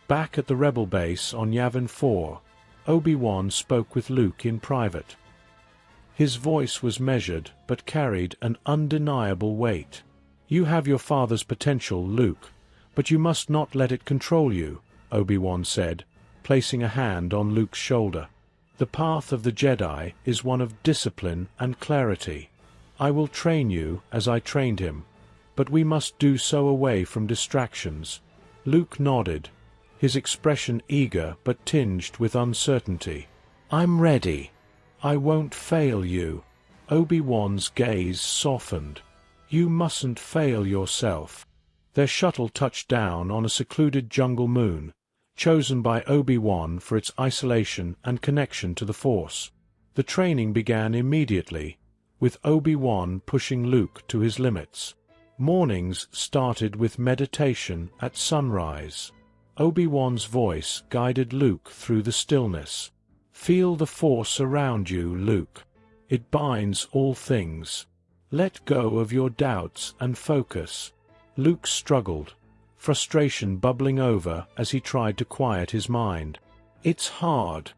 Back at the rebel base on Yavin IV, Obi-Wan spoke with Luke in private. His voice was measured but carried an undeniable weight. "You have your father's potential, Luke, but you must not let it control you," Obi-Wan said, placing a hand on Luke's shoulder. "The path of the Jedi is one of discipline and clarity. I will train you as I trained him, but we must do so away from distractions." Luke nodded, his expression eager but tinged with uncertainty. "I'm ready. I won't fail you." Obi-Wan's gaze softened. "You mustn't fail yourself." Their shuttle touched down on a secluded jungle moon, chosen by Obi-Wan for its isolation and connection to the Force. The training began immediately, with Obi-Wan pushing Luke to his limits. Mornings started with meditation at sunrise. Obi-Wan's voice guided Luke through the stillness. "Feel the Force around you, Luke. It binds all things. Let go of your doubts and focus." Luke struggled, frustration bubbling over as he tried to quiet his mind. "It's hard.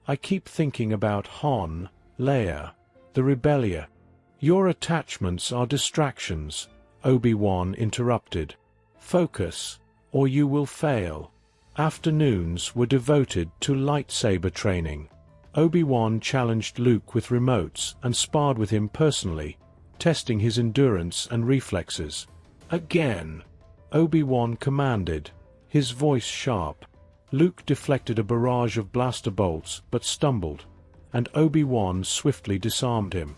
I keep thinking about Han, Leia, the rebellion." "Your attachments are distractions," Obi-Wan interrupted. "Focus, or you will fail." Afternoons were devoted to lightsaber training. Obi-Wan challenged Luke with remotes and sparred with him personally, testing his endurance and reflexes. "Again," Obi-Wan commanded, his voice sharp. Luke deflected a barrage of blaster bolts but stumbled, and Obi-Wan swiftly disarmed him.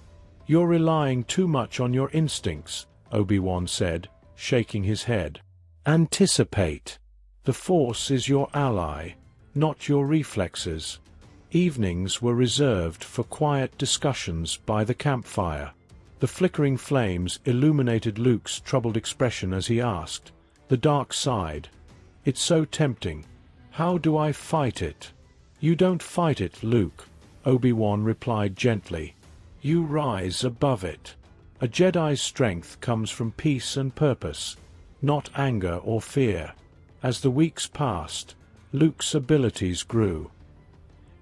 "You're relying too much on your instincts," Obi-Wan said, shaking his head. "Anticipate. The Force is your ally, not your reflexes." Evenings were reserved for quiet discussions by the campfire. The flickering flames illuminated Luke's troubled expression as he asked, "The dark side. It's so tempting. How do I fight it?" "You don't fight it, Luke," Obi-Wan replied gently. "You rise above it. A Jedi's strength comes from peace and purpose, not anger or fear." As the weeks passed, Luke's abilities grew.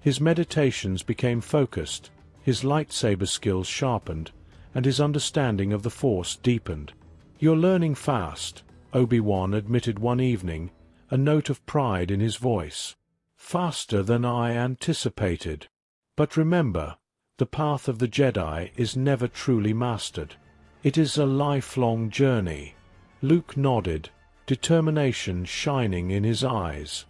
His meditations became focused, his lightsaber skills sharpened, and his understanding of the Force deepened. "You're learning fast," Obi-Wan admitted one evening, a note of pride in his voice. "Faster than I anticipated. But remember, the path of the Jedi is never truly mastered. It is a lifelong journey." Luke nodded, determination shining in his eyes.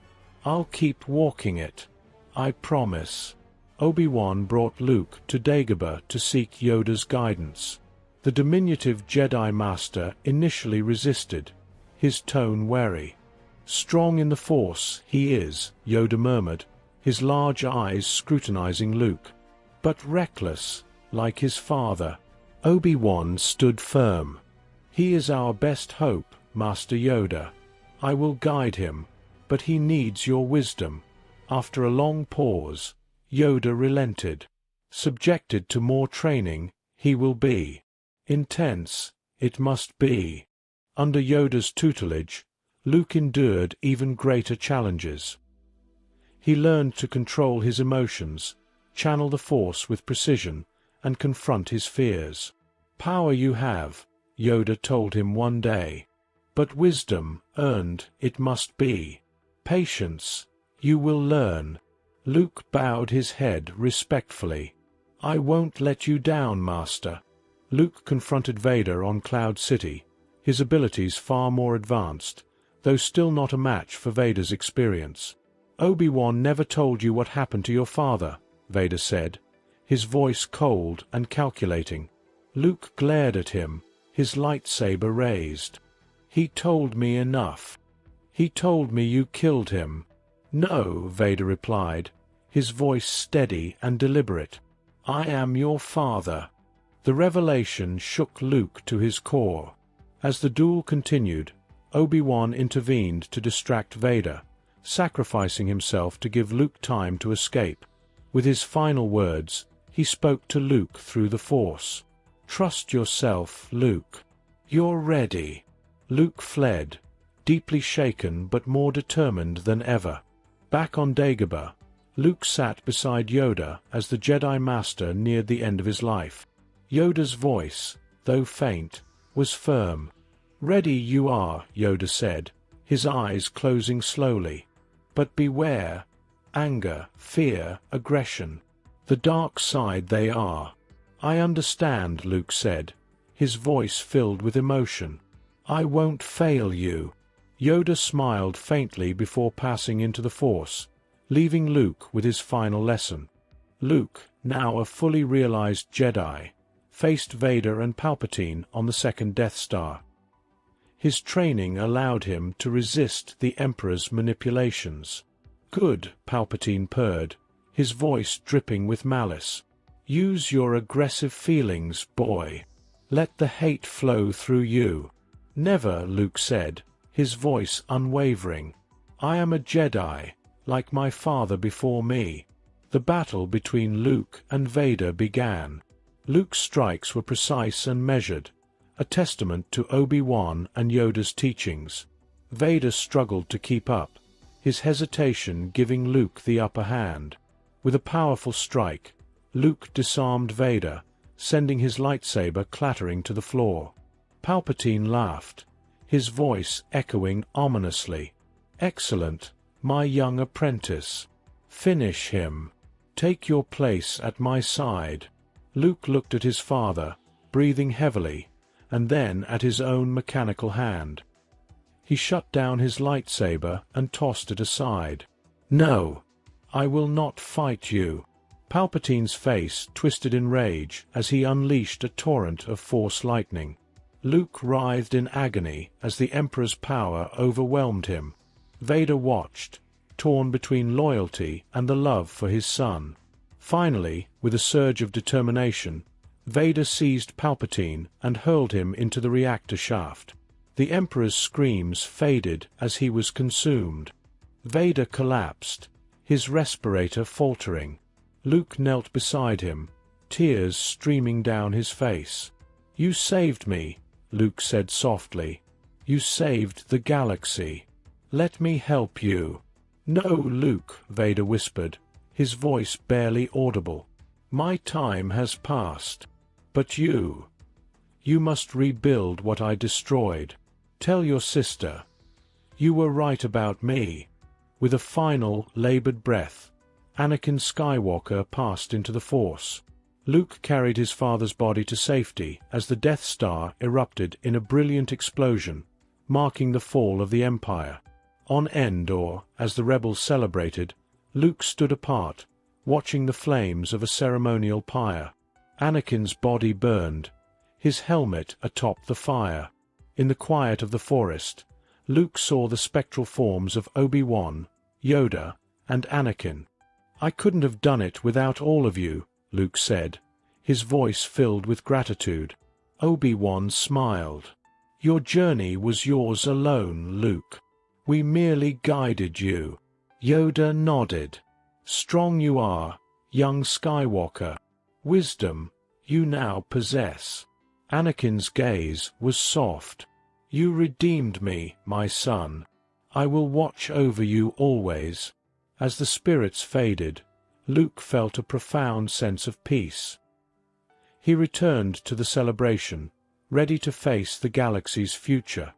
"I'll keep walking it. I promise." Obi-Wan brought Luke to Dagobah to seek Yoda's guidance. The diminutive Jedi Master initially resisted, his tone wary. "Strong in the Force, he is," Yoda murmured, his large eyes scrutinizing Luke. "But reckless, like his father. Obi-Wan stood firm. "He is our best hope, Master Yoda. I will guide him, but he needs your wisdom." After a long pause, Yoda relented. "Subjected to more training, he will be. Intense, it must be." Under Yoda's tutelage, Luke endured even greater challenges. He learned to control his emotions, channel the Force with precision, and confront his fears. "Power you have," Yoda told him one day. "But wisdom, earned, it must be. Patience, you will learn." Luke bowed his head respectfully. "I won't let you down, Master." Luke confronted Vader on Cloud City, his abilities far more advanced, though still not a match for Vader's experience. "Obi-Wan never told you what happened to your father," Vader said, his voice cold and calculating. Luke glared at him, his lightsaber raised. "He told me enough. He told me you killed him." "No," Vader replied, his voice steady and deliberate. "I am your father." The revelation shook Luke to his core. As the duel continued, Obi-Wan intervened to distract Vader, sacrificing himself to give Luke time to escape. With his final words, he spoke to Luke through the Force. "Trust yourself, Luke. You're ready." Luke fled, deeply shaken but more determined than ever. Back on Dagobah, Luke sat beside Yoda as the Jedi Master neared the end of his life. Yoda's voice, though faint, was firm. "Ready you are," Yoda said, his eyes closing slowly. "But beware. Anger, fear, aggression. The dark side they are." "I understand," Luke said, his voice filled with emotion. "I won't fail you." Yoda smiled faintly before passing into the Force, leaving Luke with his final lesson. Luke, now a fully realized Jedi, faced Vader and Palpatine on the second Death Star. His training allowed him to resist the Emperor's manipulations. "Good," Palpatine purred, his voice dripping with malice. "Use your aggressive feelings, boy. Let the hate flow through you." "Never," Luke said, his voice unwavering. "I am a Jedi, like my father before me." The battle between Luke and Vader began. Luke's strikes were precise and measured, a testament to Obi-Wan and Yoda's teachings. Vader struggled to keep up, his hesitation giving Luke the upper hand. With a powerful strike, Luke disarmed Vader, sending his lightsaber clattering to the floor. Palpatine laughed, his voice echoing ominously. "Excellent, my young apprentice. Finish him. Take your place at my side." Luke looked at his father, breathing heavily, and then at his own mechanical hand. He shut down his lightsaber and tossed it aside. "No, I will not fight you." Palpatine's face twisted in rage as he unleashed a torrent of Force lightning. Luke writhed in agony as the Emperor's power overwhelmed him. Vader watched, torn between loyalty and the love for his son. Finally, with a surge of determination, Vader seized Palpatine and hurled him into the reactor shaft. The Emperor's screams faded as he was consumed. Vader collapsed, his respirator faltering. Luke knelt beside him, tears streaming down his face. "You saved me," Luke said softly. "You saved the galaxy. Let me help you." "No, Luke," Vader whispered, his voice barely audible. "My time has passed. But you must rebuild what I destroyed. Tell your sister. You were right about me." With a final, labored breath, Anakin Skywalker passed into the Force. Luke carried his father's body to safety as the Death Star erupted in a brilliant explosion, marking the fall of the Empire. On Endor, as the rebels celebrated, Luke stood apart, watching the flames of a ceremonial pyre. Anakin's body burned, his helmet atop the fire. In the quiet of the forest, Luke saw the spectral forms of Obi-Wan, Yoda, and Anakin. "I couldn't have done it without all of you," Luke said, his voice filled with gratitude. Obi-Wan smiled. "Your journey was yours alone, Luke. We merely guided you." Yoda nodded. "Strong you are, young Skywalker. Wisdom you now possess." Anakin's gaze was soft. "You redeemed me, my son. I will watch over you always." As the spirits faded, Luke felt a profound sense of peace. He returned to the celebration, ready to face the galaxy's future.